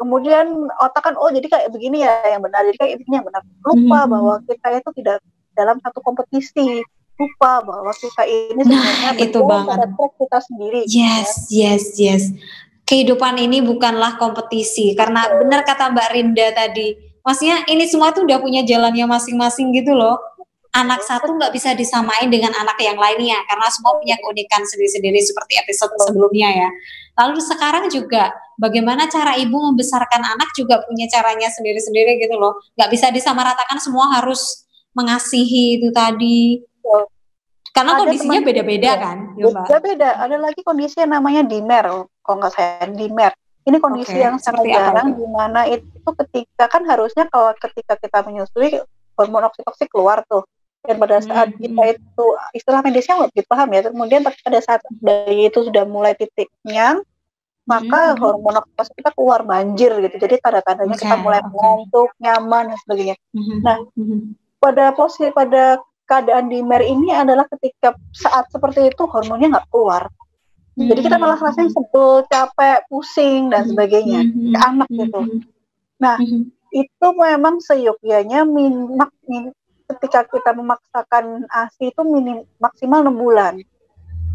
kemudian otak kan, oh jadi kayak begini ya yang benar, jadi kayak begini yang benar. Lupa bahwa kita itu tidak dalam satu kompetisi, lupa bahwa kita ini sebenarnya itu berjalan banget. pada track kita sendiri. Yes. Kehidupan ini bukanlah kompetisi, karena benar kata Mbak Rinda tadi, maksudnya ini semua tuh udah punya jalannya masing-masing gitu loh. Anak satu nggak bisa disamain dengan anak yang lainnya, karena semua punya keunikan sendiri-sendiri seperti episode sebelumnya ya. Lalu sekarang juga bagaimana cara ibu membesarkan anak juga punya caranya sendiri-sendiri gitu loh. Nggak bisa disamaratakan, semua harus mengasihi itu tadi. Karena kondisinya beda-beda kan, beda-beda. Ada lagi kondisi yang namanya dimer, kalau nggak saya dimer. Ini kondisi yang sangat jarang, di mana itu ketika kan harusnya kalau ketika kita menyusui hormon oksitosin keluar tuh. Dan pada saat kita itu, istilah medisnya nggak begitu paham ya, kemudian pada saat bayi itu sudah mulai titik kenyang, maka hormon oksitosin kita keluar banjir gitu. Jadi tanda-tandanya kita mulai mengantuk, nyaman dan sebagainya. Nah, pada keadaan dimer ini adalah ketika saat seperti itu hormonnya nggak keluar. Jadi kita malah rasanya sebel, capek, pusing dan sebagainya ke anak gitu. Nah, itu memang seyogyanya ketika kita memaksakan ASI itu maksimal 6 bulan.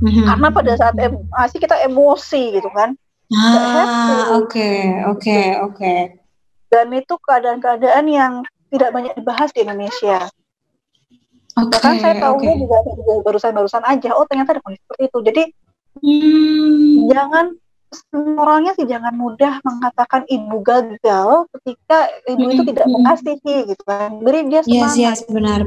Karena pada saat ASI kita emosi gitu kan. Oke. Dan itu keadaan-keadaan yang tidak banyak dibahas di Indonesia. Bahkan saya tahunya juga barusan aja, oh ternyata ada kondisi seperti itu. Jadi jangan mudah mengatakan ibu gagal ketika ibu itu tidak mengasihi gitu kan. Beri dia semangat. Yes, benar.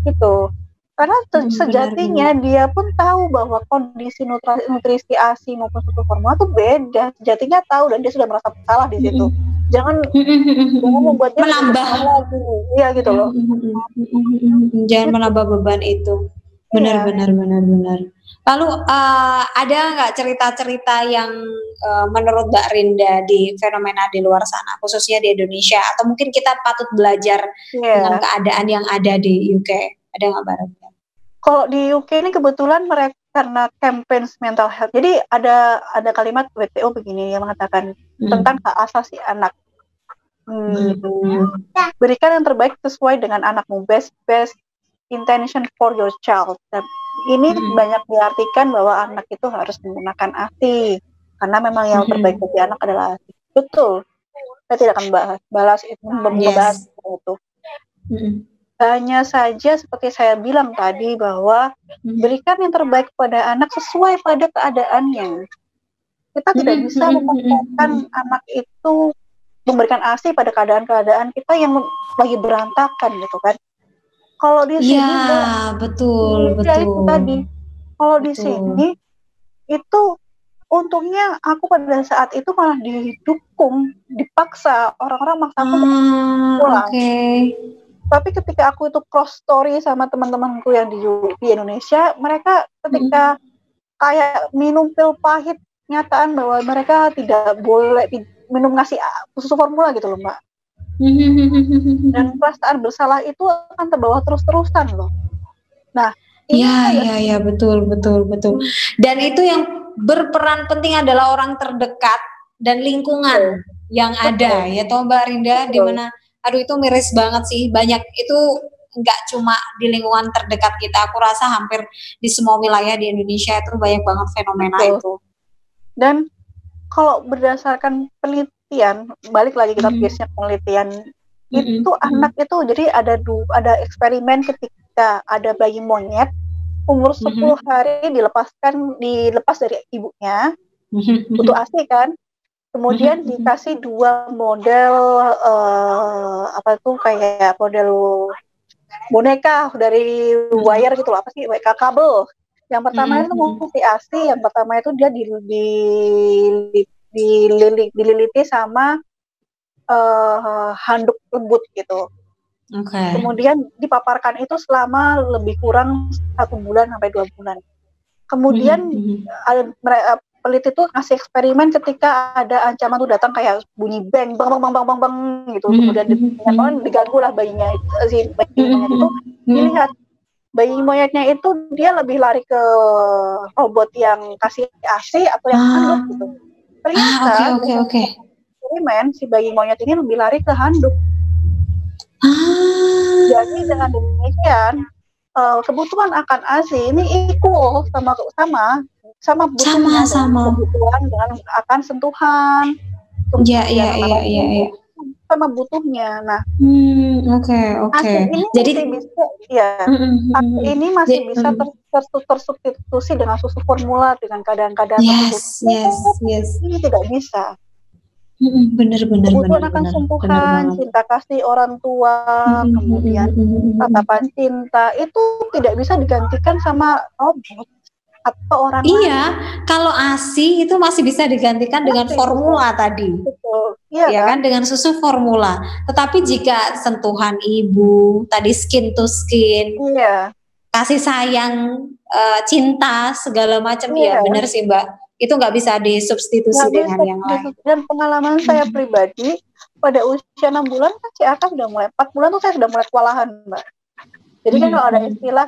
Gitu. Karena sejatinya dia pun tahu bahwa kondisi nutrisi ASI maupun susu formula itu beda. Sejatinya tahu dan dia sudah merasa bersalah di situ. Jangan membuatnya menambah lagi. Iya gitu loh. Jangan menambah beban itu. Benar. Lalu ada nggak cerita-cerita yang menurut Mbak Rinda di fenomena di luar sana, khususnya di Indonesia, atau mungkin kita patut belajar dengan keadaan yang ada di UK? Ada nggak Mbak Rinda? Kalau di UK ini kebetulan mereka karena campaign mental health. Jadi ada kalimat WTO begini yang mengatakan tentang hak asasi anak. Berikan yang terbaik sesuai dengan anakmu, best intention for your child. Dan ini banyak diartikan bahwa anak itu harus menggunakan ASI karena memang yang terbaik bagi anak adalah ASI. Betul. Saya tidak akan membahas itu. Hanya saja seperti saya bilang tadi bahwa berikan yang terbaik pada anak sesuai pada keadaannya. Kita tidak bisa memaksakan anak itu memberikan ASI pada keadaan-keadaan kita yang lagi berantakan gitu kan. Kalau di sini betul. Itu tadi. Kalau di sini itu untungnya aku pada saat itu malah didukung, dipaksa orang-orang maksa aku pulang. Tapi ketika aku itu cross story sama teman-temanku yang di Indonesia, mereka ketika kayak minum pil pahit, nyataan bahwa mereka tidak boleh minum ngasih susu formula gitu loh Mbak. Dan perasaan bersalah itu akan terbawa terus-terusan loh. Nah, iya betul. Dan itu yang berperan penting adalah orang terdekat dan lingkungan yang ada ya toh Mbak Rinda, di mana itu miris banget sih, banyak itu nggak cuma di lingkungan terdekat kita, aku rasa hampir di semua wilayah di Indonesia itu banyak banget fenomena itu. Dan kalau berdasarkan penelitian, balik lagi kita biasanya penelitian itu anak itu, jadi ada eksperimen ketika ada bayi monyet umur 10 hari dilepas dari ibunya, butuh ASI kan, kemudian dikasih 2 model kayak model boneka dari wire gitu, apa sih, kabel. Yang pertama itu mesti ASI, yang pertama itu dia dililiti sama handuk lembut gitu. Oke. Kemudian dipaparkan itu selama lebih kurang 1 bulan sampai 2 bulan. Kemudian peneliti itu ngasih eksperimen ketika ada ancaman tuh datang kayak bunyi bang bang bang bang bang bang gitu. Kemudian diganggu lah bayinya si bayi monyet itu. Dilihat bayi monyetnya itu dia lebih lari ke robot yang kasih AC atau yang handuk gitu. Ternyata eksperimen si bayi monyet ini lebih lari ke handuk. Jadi dengan demikian kebutuhan akan ASI ini equal sama butuhnya kebutuhan dengan akan sentuhan. Iya. Sama butuhnya. Nah, oke. Jadi ini masih bisa tersubstitusi dengan susu formula dengan keadaan-keadaan tertentu. Ini tidak bisa. Benar. Kebutuhan akan sentuhan, cinta kasih orang tua, kemudian tatapan cinta itu tidak bisa digantikan sama robot atau orang lain. Iya, kalau ASI itu masih bisa digantikan dengan formula tadi. Betul. Iya kan, dengan susu formula. Tetapi jika sentuhan ibu, tadi skin to skin, kasih sayang, cinta segala macam, ya benar sih Mbak. Itu nggak bisa disubstitusi dengan yang lain. Dan pengalaman saya pribadi pada usia 6 bulan kan si Aka sudah mulai 4 bulan tuh saya sudah mulai kewalahan Mbak. Jadi kan kalau ada istilah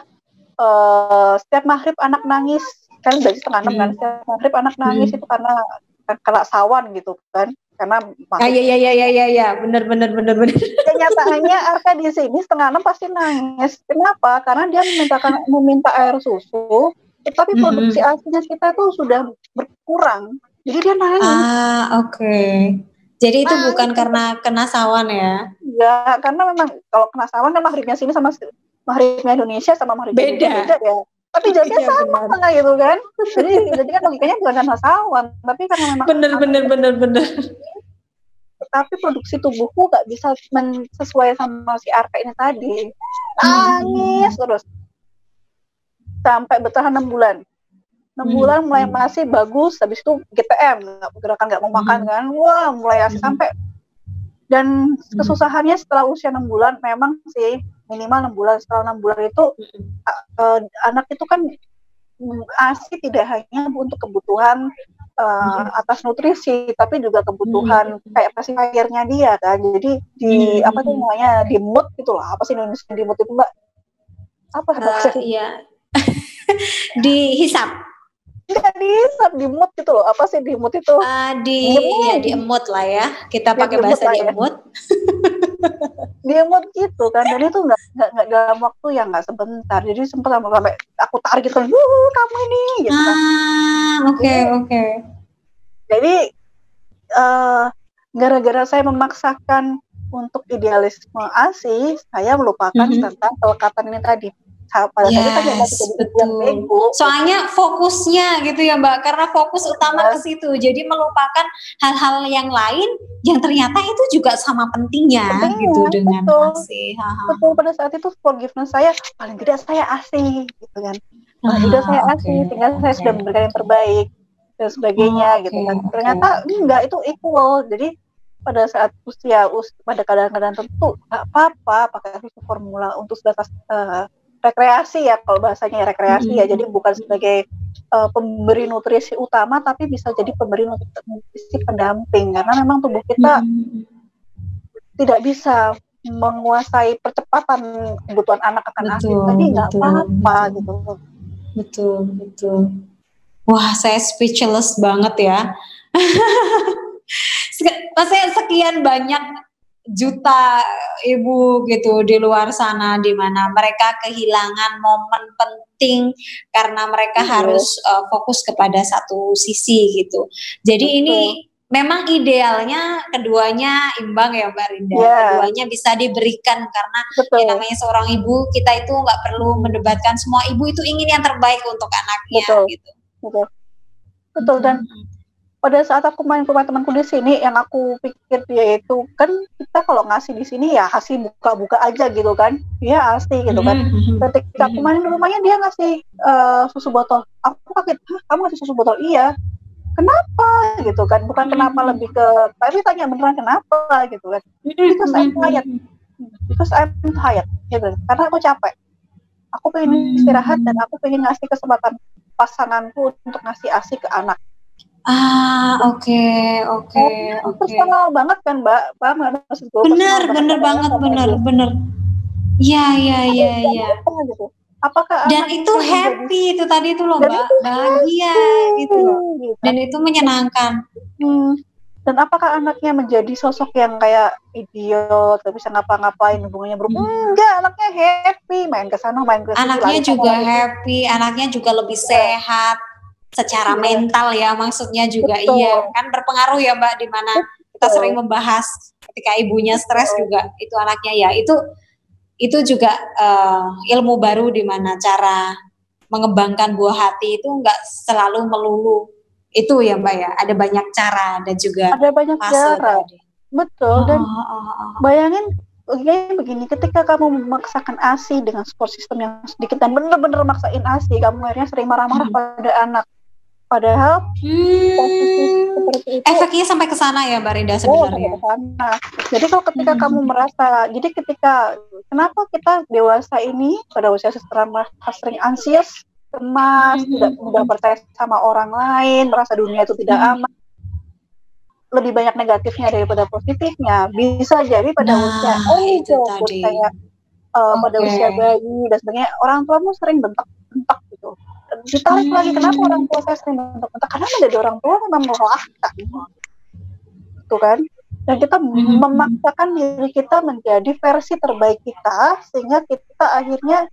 setiap maghrib anak nangis kan dari setengah 6 kan, setiap maghrib anak nangis itu karena kena sawan gitu kan, karena iya benar. Kenyataannya Aka di sini setengah 6 pasti nangis. Kenapa? Karena dia meminta air susu. Tapi produksi ASINya kita tuh sudah berkurang, jadi dia nangis. Jadi itu bukan karena kena sawan ya? Ya, karena memang kalau kena sawan kan maghribnya sini sama maghribnya Indonesia sama maghribnya beda ya. Tapi jamnya sama gitu kan. Jadi kan logikanya bukan karena sawan, tapi karena memang bener. Tapi produksi tubuhku nggak bisa sesuai sama si Arka ini tadi. Nangis terus. Sampai bertahan 6 bulan. 6 bulan mulai masih bagus, habis itu GTM, gerakan nggak mau makan kan, wah mulai asik sampai. Dan kesusahannya setelah usia 6 bulan, memang sih minimal 6 bulan, setelah 6 bulan itu anak itu kan ASI tidak hanya untuk kebutuhan atas nutrisi, tapi juga kebutuhan kayak pacifier-nya dia kan, jadi di apa tuh namanya, di mood gitu lah, apa sih Indonesia di mood itu Mbak? Apa iya. Dihisap. Enggak dihisap, di mood gitu loh. Apa sih di mood itu? Di emut lah ya. Kita pakai bahasa di emut. Di emut gitu kan. Dan itu enggak dalam waktu yang enggak sebentar. Jadi sempat sampai aku tarik gitu kan. Kamu ini gitu kan. Oke. Jadi gara-gara saya memaksakan untuk idealisme ASI, saya melupakan tentang kelekatan ini tadi. Betul. Soalnya fokusnya gitu ya Mbak, karena fokus utama ke situ, jadi melupakan hal-hal yang lain yang ternyata itu juga sama pentingnya gitu dengan ASI. Betul, pada saat itu forgiveness saya paling tidak saya ASI gitu kan. Sudah saya ASI, tinggal saya sudah memberikan yang terbaik dan sebagainya gitu kan. Ternyata enggak, itu equal. Jadi pada saat pada kadang-kadang tertentu nggak apa-apa pakai susu formula untuk sebatas rekreasi ya, kalau bahasanya rekreasi ya, jadi bukan sebagai pemberi nutrisi utama, tapi bisa jadi pemberi nutrisi pendamping, karena memang tubuh kita tidak bisa menguasai percepatan kebutuhan anak akan ASI, jadi nggak apa-apa gitu. Betul. Wah, saya speechless banget ya. Maksudnya sekian banyak juta ibu gitu di luar sana di mana mereka kehilangan momen penting karena mereka harus fokus kepada satu sisi gitu. Jadi ini memang idealnya keduanya imbang ya Mbak Rinda. Keduanya bisa diberikan karena yang namanya seorang ibu, kita itu nggak perlu mendebatkan, semua ibu itu ingin yang terbaik untuk anaknya gitu. Betul. Dan pada saat aku main ke rumah temanku di sini, yang aku pikir dia itu kan, kita kalau ngasih di sini ya kasih buka-buka aja gitu kan, dia asli gitu kan. Ketika aku main di rumahnya, dia ngasih susu botol. Aku kaget, kamu ngasih susu botol? Iya. kenapa gitu kan, bukan kenapa lebih ke, tapi tanya beneran kenapa gitu kan, because I'm tired gitu, karena aku capek, aku pengen istirahat dan aku pengen ngasih kesempatan pasanganku untuk ngasih ASI ke anak. Oke. Personal banget kan Mbak, paham nggak maksud gue? Bener banget. Iya. Gitu. Apakah dan itu happy itu tadi itu loh Mbak, bahagia gitu loh. Dan itu menyenangkan. Dan apakah anaknya menjadi sosok yang kayak idiot, gak bisa ngapa-ngapain, hubungannya berubah? Enggak, anaknya happy, main ke sana, main ke sini. Anaknya juga happy, anaknya juga lebih sehat secara mental ya, maksudnya juga. Betul. Iya kan berpengaruh ya Mbak, di mana kita sering membahas ketika ibunya stres juga itu anaknya ya, itu juga ilmu baru di mana cara mengembangkan buah hati itu enggak selalu melulu itu ya Mbak ya, ada banyak cara dan juga ada banyak cara tadi. Betul. Dan bayangin begini, ketika kamu memaksakan ASI dengan support system yang sedikit dan bener-bener maksain ASI, kamu akhirnya sering marah-marah pada anak, padahal posisi seperti itu efeknya sampai ke sana ya Mbak Rinda sebenarnya. Jadi kalau ketika kamu merasa, jadi ketika kenapa kita dewasa ini pada usia sering anxious, cemas, tidak mudah percaya sama orang lain, merasa dunia itu tidak aman, lebih banyak negatifnya daripada positifnya. Bisa jadi pada usia kayak pada usia bayi dan sebagainya, orang tuamu sering bentak gitu. Ditarik lagi, kenapa orang tua saya sering bentak? Karena menjadi orang tua memang melelahkan, gitu kan? Dan kita memaksakan diri kita menjadi versi terbaik kita, sehingga kita akhirnya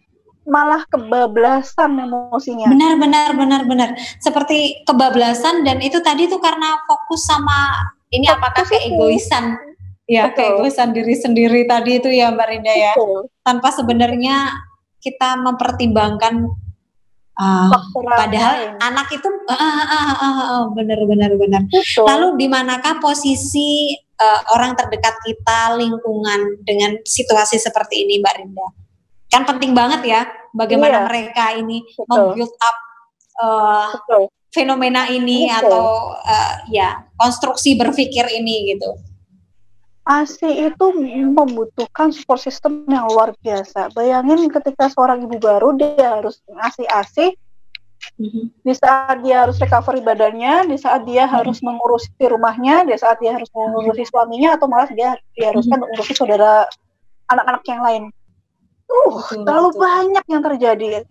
malah kebablasan emosinya. Benar. Seperti kebablasan, dan itu tadi tuh karena fokus sama ini apakah keegoisan ya, keegoisan diri sendiri tadi itu ya Mbak Rinda ya. Tanpa sebenarnya kita mempertimbangkan padahal anak itu benar. Lalu di manakah posisi orang terdekat kita, lingkungan dengan situasi seperti ini Mbak Rinda? Kan penting banget ya bagaimana mereka ini membuild up fenomena ini atau konstruksi berpikir ini gitu. ASI itu membutuhkan support system yang luar biasa. Bayangin ketika seorang ibu baru, dia harus ngasih ASI di saat dia harus recovery badannya, di saat dia harus mengurusi rumahnya, di saat dia harus mengurusi suaminya, atau malah dia diharuskan mengurusi saudara anak-anak yang lain. Terlalu banyak yang terjadi.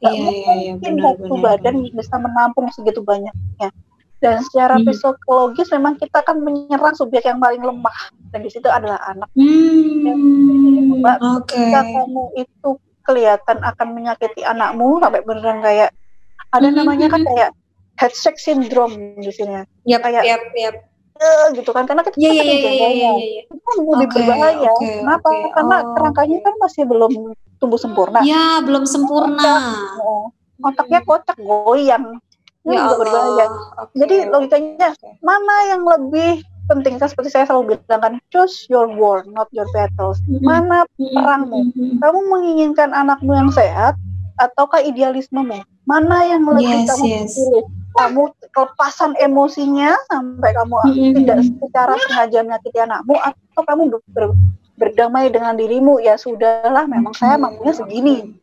Mungkin satu badan bisa menampung segitu banyaknya. Dan secara psikologis memang kita akan menyerang subjek yang paling lemah, dan di situ adalah anak. Ketika kamu itu kelihatan akan menyakiti anakmu sampai beneran kayak ada namanya kan kayak head shake syndrome di sini. Gitu kan, karena kita lebih berbahaya. Kenapa? Karena kerangkanya kan masih belum tumbuh sempurna. Ya, belum sempurna. Otaknya kocak, goyang. Itu juga berbahaya. Jadi logikanya mana yang lebih penting? Seperti saya selalu bilang kan, choose your war, not your battles. Mana perangmu? Kamu menginginkan anakmu yang sehat ataukah idealismemu? Mana yang lebih kamu pilih? Kamu kelepasan emosinya sampai kamu tidak secara sengaja menyakiti anakmu, atau kamu berdamai dengan dirimu, ya sudahlah, memang saya mampunya segini.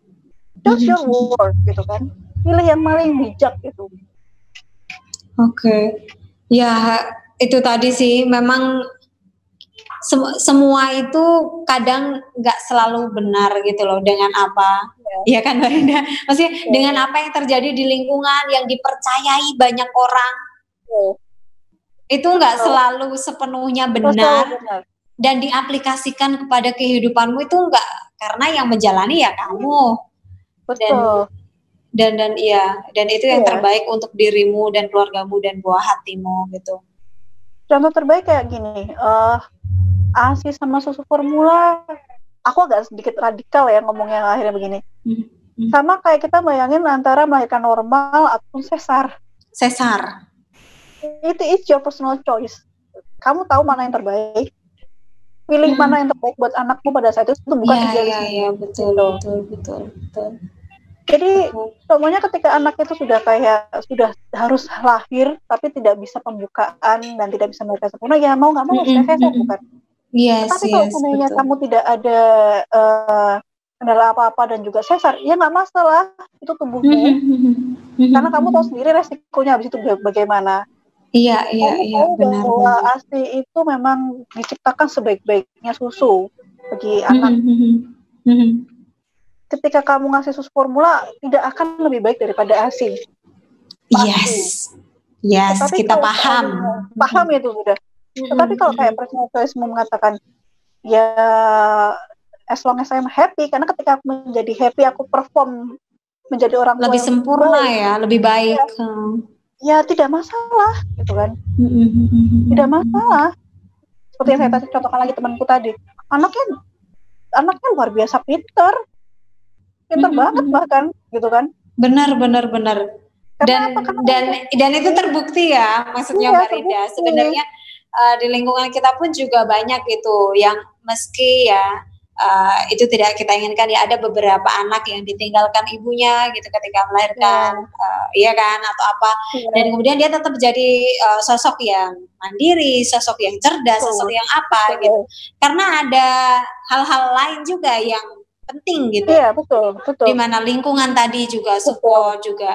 Choose your war, gitu kan. Pilih yang paling bijak gitu. Ya itu tadi sih, memang semua itu kadang nggak selalu benar gitu loh, dengan apa ya kan Mbak Rinda, maksudnya dengan apa yang terjadi di lingkungan yang dipercayai banyak orang itu nggak selalu sepenuhnya benar dan diaplikasikan kepada kehidupanmu itu enggak, karena yang menjalani ya kamu. Dan itu yang terbaik untuk dirimu dan keluargamu dan buah hatimu gitu. Contoh terbaik kayak gini, ASI sama susu formula, aku agak sedikit radikal ya ngomongnya akhirnya begini. Sama kayak kita bayangin antara melahirkan normal atau sesar. Itu is your personal choice. Kamu tahu mana yang terbaik. Pilih mana yang terbaik buat anakmu pada saat itu bukan idealisme. Iya, betul. Jadi semuanya ketika anak itu sudah harus lahir tapi tidak bisa pembukaan dan tidak bisa mereka sempurna, ya mau nggak mau sesar bukan. Yes, Tapi kalau sebenarnya kamu tidak ada kendala apa-apa dan juga sesar, ya nggak masalah, itu tubuhmu. Karena kamu tahu sendiri resikonya habis itu bagaimana. Iya, benar. Bahwa ASI itu memang diciptakan sebaik-baiknya susu bagi anak. Ketika kamu ngasih susu formula, tidak akan lebih baik daripada ASI. Yes, tetapi kita paham itu sudah. Tetapi kalau kayak personal choice mengatakan, ya as long as I'm happy, karena ketika aku menjadi happy, aku perform menjadi orang tua lebih sempurna baik, ya, lebih baik. Ya tidak masalah, gitu kan? Tidak masalah. Seperti yang saya tadi contohkan lagi temanku tadi, anaknya luar biasa pintar banget bahkan, gitu kan? Benar. Dan itu terbukti ya, maksudnya Mbak Rinda. Sebenarnya di lingkungan kita pun juga banyak gitu yang meski ya itu tidak kita inginkan ya, ada beberapa anak yang ditinggalkan ibunya gitu ketika melahirkan, iya kan, atau apa, dan kemudian dia tetap jadi sosok yang mandiri, sosok yang cerdas, sosok yang apa gitu, karena ada hal-hal lain juga yang penting gitu. Iya, betul. Di mana lingkungan tadi juga support, juga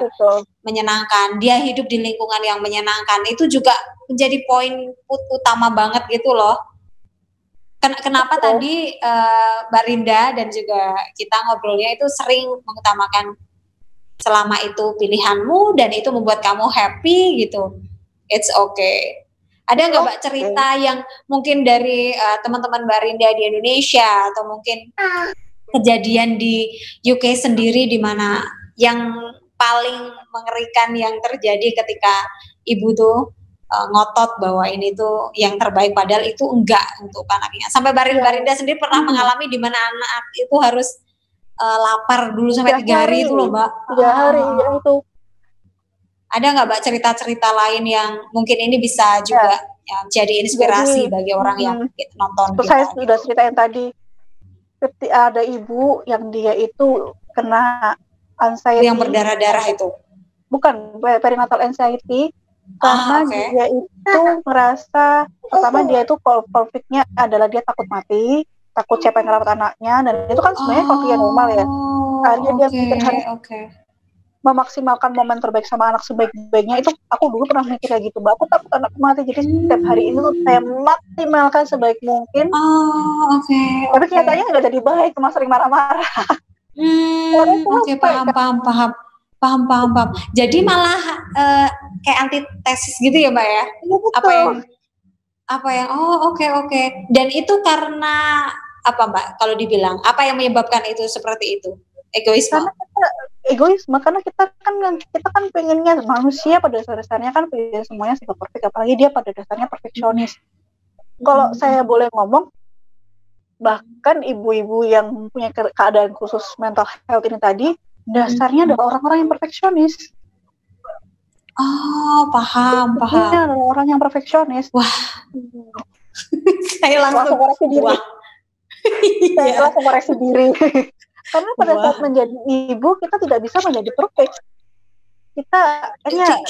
menyenangkan. Dia hidup di lingkungan yang menyenangkan. Itu juga menjadi poin utama banget gitu loh. Kenapa tadi Mbak Rinda dan juga kita ngobrolnya itu sering mengutamakan selama itu pilihanmu dan itu membuat kamu happy gitu. It's okay. Ada nggak Mbak cerita yang mungkin dari teman-teman Mbak Rinda di Indonesia atau mungkin kejadian di UK sendiri di mana yang paling mengerikan yang terjadi ketika ibu tuh ngotot bahwa ini tuh yang terbaik padahal itu enggak untuk anaknya. Sampai Mbak Rinda sendiri pernah mengalami di mana anak itu harus lapar dulu sampai 3 hari itu loh, Mbak. 3 hari ya itu. Ada nggak Mbak cerita-cerita lain yang mungkin ini bisa juga jadi inspirasi bagi orang yang nonton kita? Saya sudah ceritain tadi. Ada ibu yang dia itu kena anxiety yang berdarah-darah itu, bukan perinatal anxiety, karena dia itu merasa pertama dia itu konfliknya adalah dia takut mati, takut siapa yang ngerawat anaknya, dan itu kan sebenarnya konflik yang normal ya. Akhirnya dia harus memaksimalkan momen terbaik sama anak sebaik-baiknya. Itu aku dulu pernah mikir kayak gitu, Mbak, aku takut anakku mati, jadi setiap hari ini tuh saya maksimalkan sebaik mungkin. Tapi kenyataannya nggak jadi baik, cuma sering marah-marah. Paham. Jadi malah kayak antitesis gitu ya, Mbak ya? Apa yang oke. Dan itu karena apa, Mbak? Kalau dibilang apa yang menyebabkan itu seperti itu? Egoisme, karena kita kan pengennya manusia pada dasarnya kan pengen semuanya super perfect, apalagi dia pada dasarnya perfeksionis. Kalau saya boleh ngomong, bahkan ibu-ibu yang punya keadaan khusus mental health ini tadi dasarnya adalah orang-orang yang perfeksionis. Paham. Adalah orang yang perfeksionis. Wah, saya langsung koreksi diri. Saya langsung koreksi diri. Karena pada saat menjadi ibu kita tidak bisa menjadi perfect. Kita tidak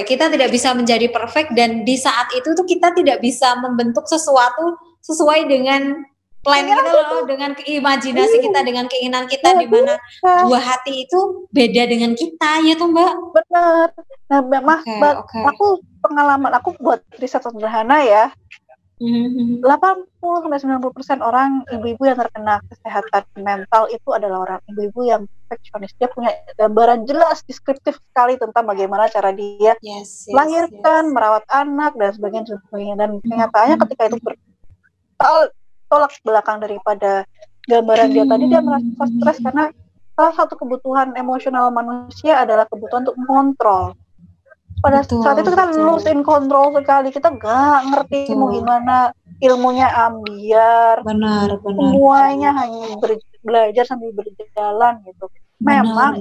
kita tidak bisa menjadi perfect, dan di saat itu tuh kita tidak bisa membentuk sesuatu sesuai dengan plan kita loh, dengan imajinasi kita, dengan keinginan kita, di mana buah hati itu beda dengan kita, ya tuh Mbak. Benar. Nah, aku pengalaman aku buat riset sederhana ya. 80-90% orang ibu-ibu yang terkena kesehatan mental itu adalah orang ibu-ibu yang perfeksionis. Dia punya gambaran jelas, deskriptif sekali tentang bagaimana cara dia melahirkan, merawat anak dan sebagainya. Dan kenyataannya ketika itu tolak belakang daripada gambaran dia tadi, dia merasa stres karena salah satu kebutuhan emosional manusia adalah kebutuhan untuk mengontrol. Pada saat itu kita lose in control sekali, kita nggak ngerti mau gimana, ilmunya ambiar, semuanya hanya belajar sambil berjalan gitu. Memang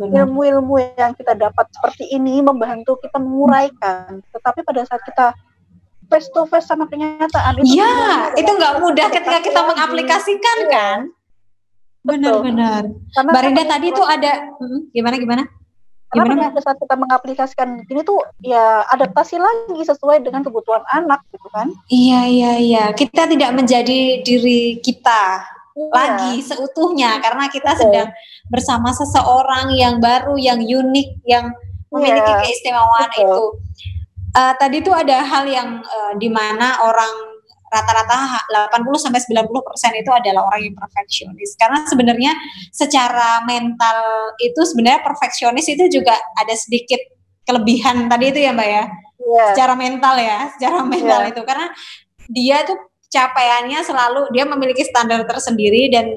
ilmu-ilmu yang kita dapat seperti ini membantu kita menguraikan, tetapi pada saat kita face to face sama kenyataan itu itu nggak mudah ketika kita mengaplikasikan kan. benar. Karena Mbak Rinda tadi tuh ada gimana? Karena pada saat kita mengaplikasikan ini tuh ya adaptasi lagi sesuai dengan kebutuhan anak gitu kan. Iya. Kita tidak menjadi diri kita lagi seutuhnya karena kita sedang bersama seseorang yang baru, yang unik, yang memiliki keistimewaan itu. Tadi tuh ada hal yang dimana orang rata-rata 80-90% itu adalah orang yang perfeksionis. Karena sebenarnya secara mental itu sebenarnya perfeksionis itu juga ada sedikit kelebihan tadi itu ya Mbak ya. Secara mental itu karena dia tuh capaiannya selalu dia memiliki standar tersendiri dan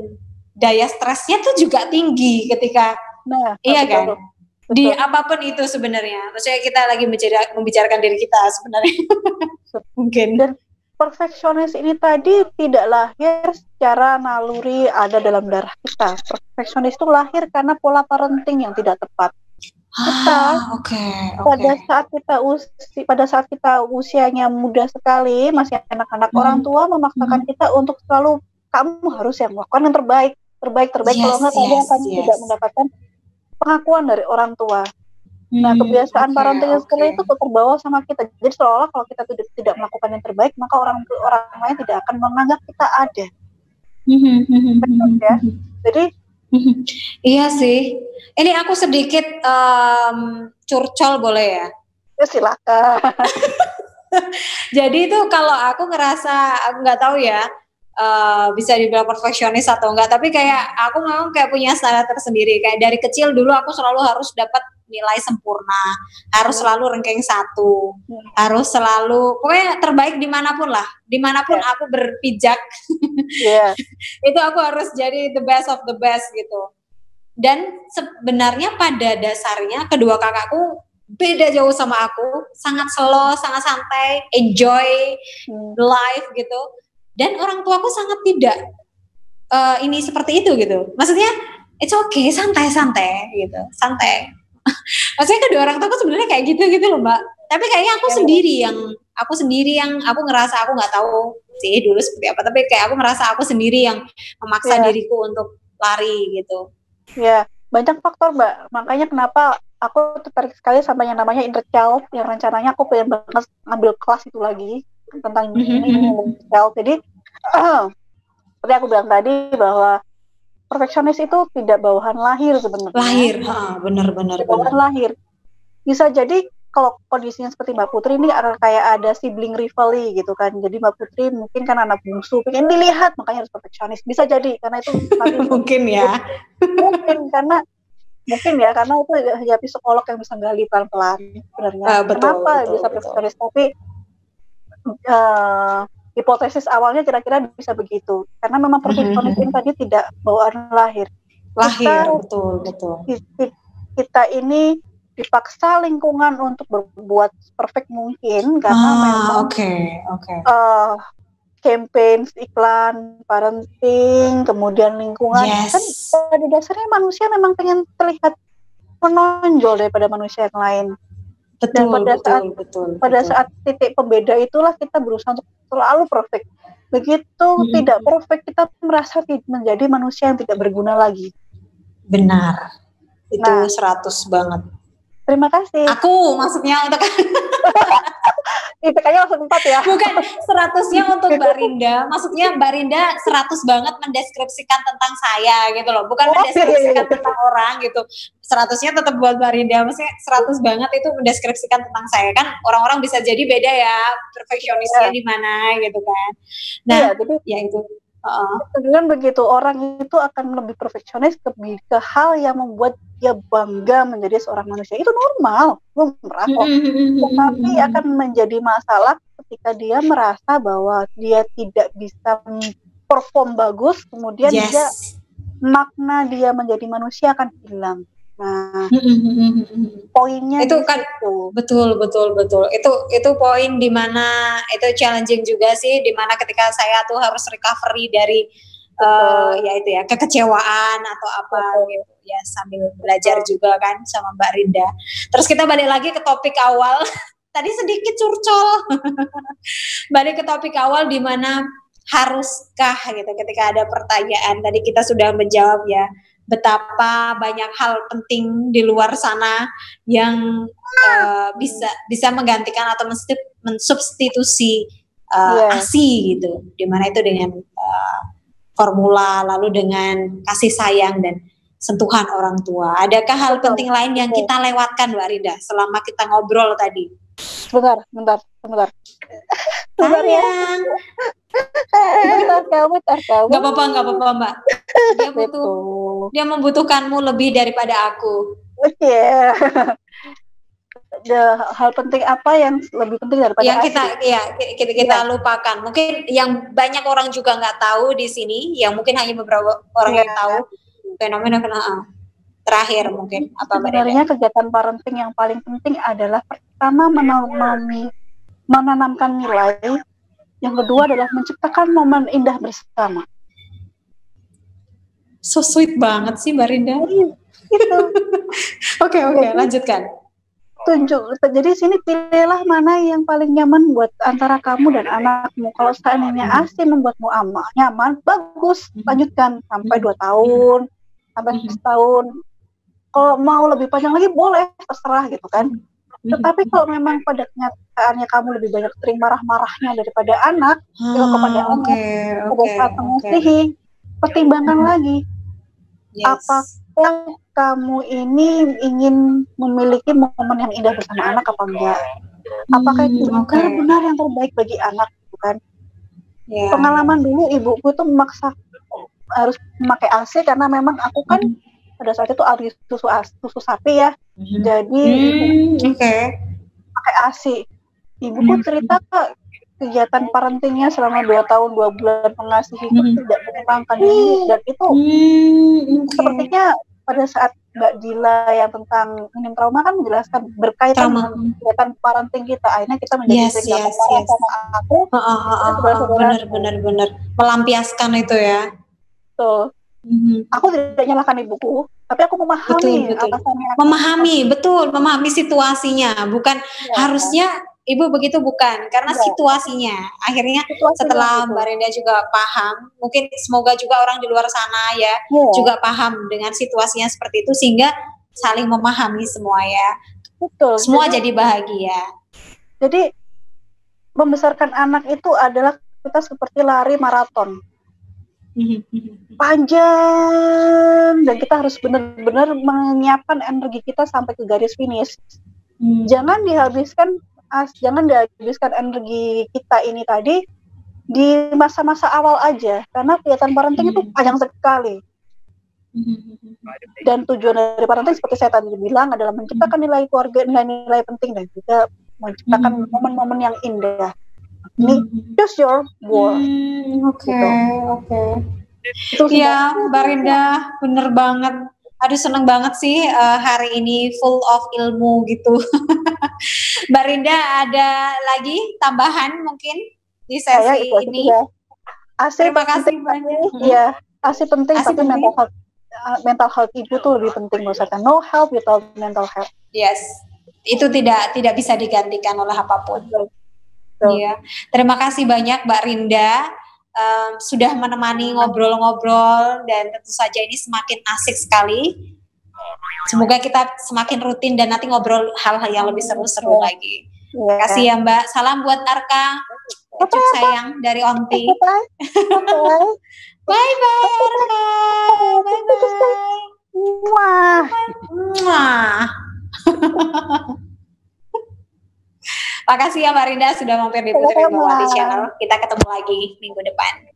daya stresnya tuh juga tinggi ketika kan. Di apapun itu sebenarnya. Maksudnya kita lagi membicarakan diri kita sebenarnya. Mungkin. Dan perfeksionis ini tadi tidak lahir secara naluri ada dalam darah kita. Perfeksionis itu lahir karena pola parenting yang tidak tepat. Pada saat kita usianya muda sekali, masih anak-anak, orang tua memaksakan kita untuk selalu kamu harus yang melakukan yang terbaik. Kalau enggak kamu akan tidak mendapatkan pengakuan dari orang tua. Nah, kebiasaan parenting seperti itu terbawa sama kita. Jadi seolah-olah kalau kita tidak melakukan yang terbaik, maka orang lain tidak akan menganggap kita ada. Ya. Jadi iya sih. Ini aku sedikit curcol boleh ya? Ya silakan. Jadi itu kalau aku ngerasa, aku nggak tahu ya, bisa dibilang perfeksionis atau enggak, tapi kayak aku memang kayak punya standar tersendiri. Kayak dari kecil dulu aku selalu harus dapat nilai sempurna, harus selalu ranking 1, harus selalu pokoknya terbaik dimanapun aku berpijak. Itu aku harus jadi the best of the best gitu. Dan sebenarnya pada dasarnya kedua kakakku beda jauh sama aku, sangat slow, sangat santai, enjoy life gitu. Dan orang tuaku sangat tidak ini seperti itu gitu. Maksudnya it's okay, santai gitu, santai. Maksudnya kedua orang tuaku sebenarnya kayak gitu loh Mbak. Tapi kayaknya aku sendiri yang aku ngerasa aku nggak tahu sih dulu seperti apa. Tapi kayak aku ngerasa aku sendiri yang memaksa diriku untuk lari gitu. Ya, banyak faktor Mbak. Makanya kenapa aku tertarik sekali sama yang namanya inner child, yang rencananya aku pengen banget ngambil kelas itu lagi tentang ini inner child. Jadi seperti aku bilang tadi bahwa perfeksionis itu tidak bawaan lahir sebenarnya. Benar. Bawaan lahir. Bisa jadi kalau kondisinya seperti Mbak Putri ini kayak ada sibling rivalry gitu kan. Jadi Mbak Putri mungkin kan anak bungsu, pengen dilihat makanya harus perfeksionis. Bisa jadi karena itu mungkin ya. karena itu ya psikolog yang bisa gali pelan-pelan sebenarnya. Kenapa bisa perfeksionis? Tapi hipotesis awalnya kira-kira bisa begitu. Karena memang perfeksionis ini tadi tidak bawaan lahir. Betul. Kita ini dipaksa lingkungan untuk berbuat perfect mungkin karena memang campaign, iklan, parenting, kemudian lingkungan kan pada dasarnya manusia memang pengen terlihat menonjol daripada manusia yang lain. Dan pada saat titik pembeda itulah kita berusaha untuk selalu perfect. Begitu tidak perfect, kita merasa menjadi manusia yang tidak berguna lagi. Benar. Itu 100 banget. Terima kasih. Aku maksudnya untuk itu kayaknya langsung 4 ya. Bukan 100-nya untuk Mbak Rinda. Maksudnya Mbak Rinda 100 banget mendeskripsikan tentang saya gitu loh. Bukan mendeskripsikan tentang orang gitu. 100-nya tetap buat Mbak Rinda. Maksudnya 100 banget itu mendeskripsikan tentang saya. Kan orang-orang bisa jadi beda ya perfeksionisnya di mana gitu kan. Nah, jadi ya itu. Dengan begitu orang itu akan lebih perfeksionis ke hal yang membuat dia bangga menjadi seorang manusia. Itu normal, lumrah kok. Tetapi akan menjadi masalah ketika dia merasa bahwa dia tidak bisa perform bagus, kemudian dia makna dia menjadi manusia akan hilang. Nah, poinnya itu kan betul. Itu poin di mana itu challenging juga sih, di mana ketika saya tuh harus recovery dari ya itu ya kekecewaan atau apa gitu ya, sambil belajar juga kan sama Mbak Rinda. Terus kita balik lagi ke topik awal. Tadi sedikit curcol. Balik ke topik awal di mana haruskah gitu ketika ada pertanyaan. Tadi kita sudah menjawab ya, betapa banyak hal penting di luar sana yang bisa menggantikan atau mensubstitusi ASI gitu, dimana itu dengan formula, lalu dengan kasih sayang dan sentuhan orang tua. Adakah hal penting lain yang kita lewatkan, Mbak Rinda, selama kita ngobrol tadi? Bentar ya. Bentar kamu. Gak apa-apa Mbak. Dia membutuhkanmu lebih daripada aku. Oke. Hal penting apa yang lebih penting daripada yang kita lupakan? Mungkin yang banyak orang juga nggak tahu di sini, yang mungkin hanya beberapa orang yang tahu fenomena terakhir mungkin apa? Sebenarnya kegiatan parenting yang paling penting adalah pertama menanamkan nilai, yang kedua adalah menciptakan momen indah bersama. So sweet banget sih Mbak Rinda. Gitu. Oke, lanjutkan. Jadi sini pilihlah mana yang paling nyaman buat antara kamu dan anakmu. Kalau seandainya ASI membuatmu nyaman, bagus, lanjutkan sampai 2 tahun, sampai 10 tahun. Kalau mau lebih panjang lagi boleh, terserah gitu kan. Tetapi kalau memang pada kenyataannya kamu lebih banyak sering marah-marahnya daripada anak, kepada anak, pada saat mengasihi, pertimbangkan lagi. Apakah kamu ini ingin memiliki momen yang indah bersama anak apa enggak? Apakah itu benar-benar yang terbaik bagi anak, bukan? Pengalaman dulu ibuku tuh memaksa harus memakai ASI karena memang aku kan pada saat itu alih susu sapi ya. Jadi pakai ASI. Ibuku cerita kegiatan parentingnya selama 2 tahun 2 bulan mengasihi tidak menyenangkan dan itu sepertinya pada saat Mbak Dila yang tentang minim trauma kan menjelaskan berkaitan dengan kegiatan parenting kita, akhirnya kita menjadi sering sama aku. Benar melampiaskan itu ya. Tuh. Aku tidak nyalahkan ibuku, tapi aku memahami memahami situasinya, bukan harusnya ibu begitu, bukan karena situasinya. Akhirnya setelah Mbak Rinda juga paham, mungkin semoga juga orang di luar sana juga paham dengan situasinya seperti itu sehingga saling memahami semua ya. Betul. Semua jadi bahagia. Jadi membesarkan anak itu adalah kita seperti lari maraton. Panjang dan kita harus benar-benar menyiapkan energi kita sampai ke garis finish. Jangan dihabiskan energi kita ini tadi di masa-masa awal aja, karena kegiatan parenting itu panjang sekali. Dan tujuan dari parenting seperti saya tadi bilang adalah menciptakan nilai keluarga, nilai-nilai penting dan juga menciptakan momen-momen yang indah. Ini choose your word. Oke. Iya, Mbak Rinda, bener banget. Aduh, seneng banget sih hari ini full of ilmu gitu. Mbak Rinda, ada lagi tambahan mungkin di sesi ini? Terima kasih banyak. Iya, ASI penting, tapi mental health ibu tuh lebih penting menurut saya. No health without mental health. Yes, itu tidak bisa digantikan oleh apapun. Iya, terima kasih banyak Mbak Rinda. Sudah menemani ngobrol-ngobrol dan tentu saja ini semakin asik sekali. Semoga kita semakin rutin dan nanti ngobrol hal-hal yang lebih seru-seru lagi. Terima kasih ya Mbak. Salam buat Arka. Cucu sayang dari Onti. Bye-bye Arka. Bye-bye. Makasih ya Mbak Rinda sudah mampir di Putri Megawati Channel. Kita ketemu lagi minggu depan.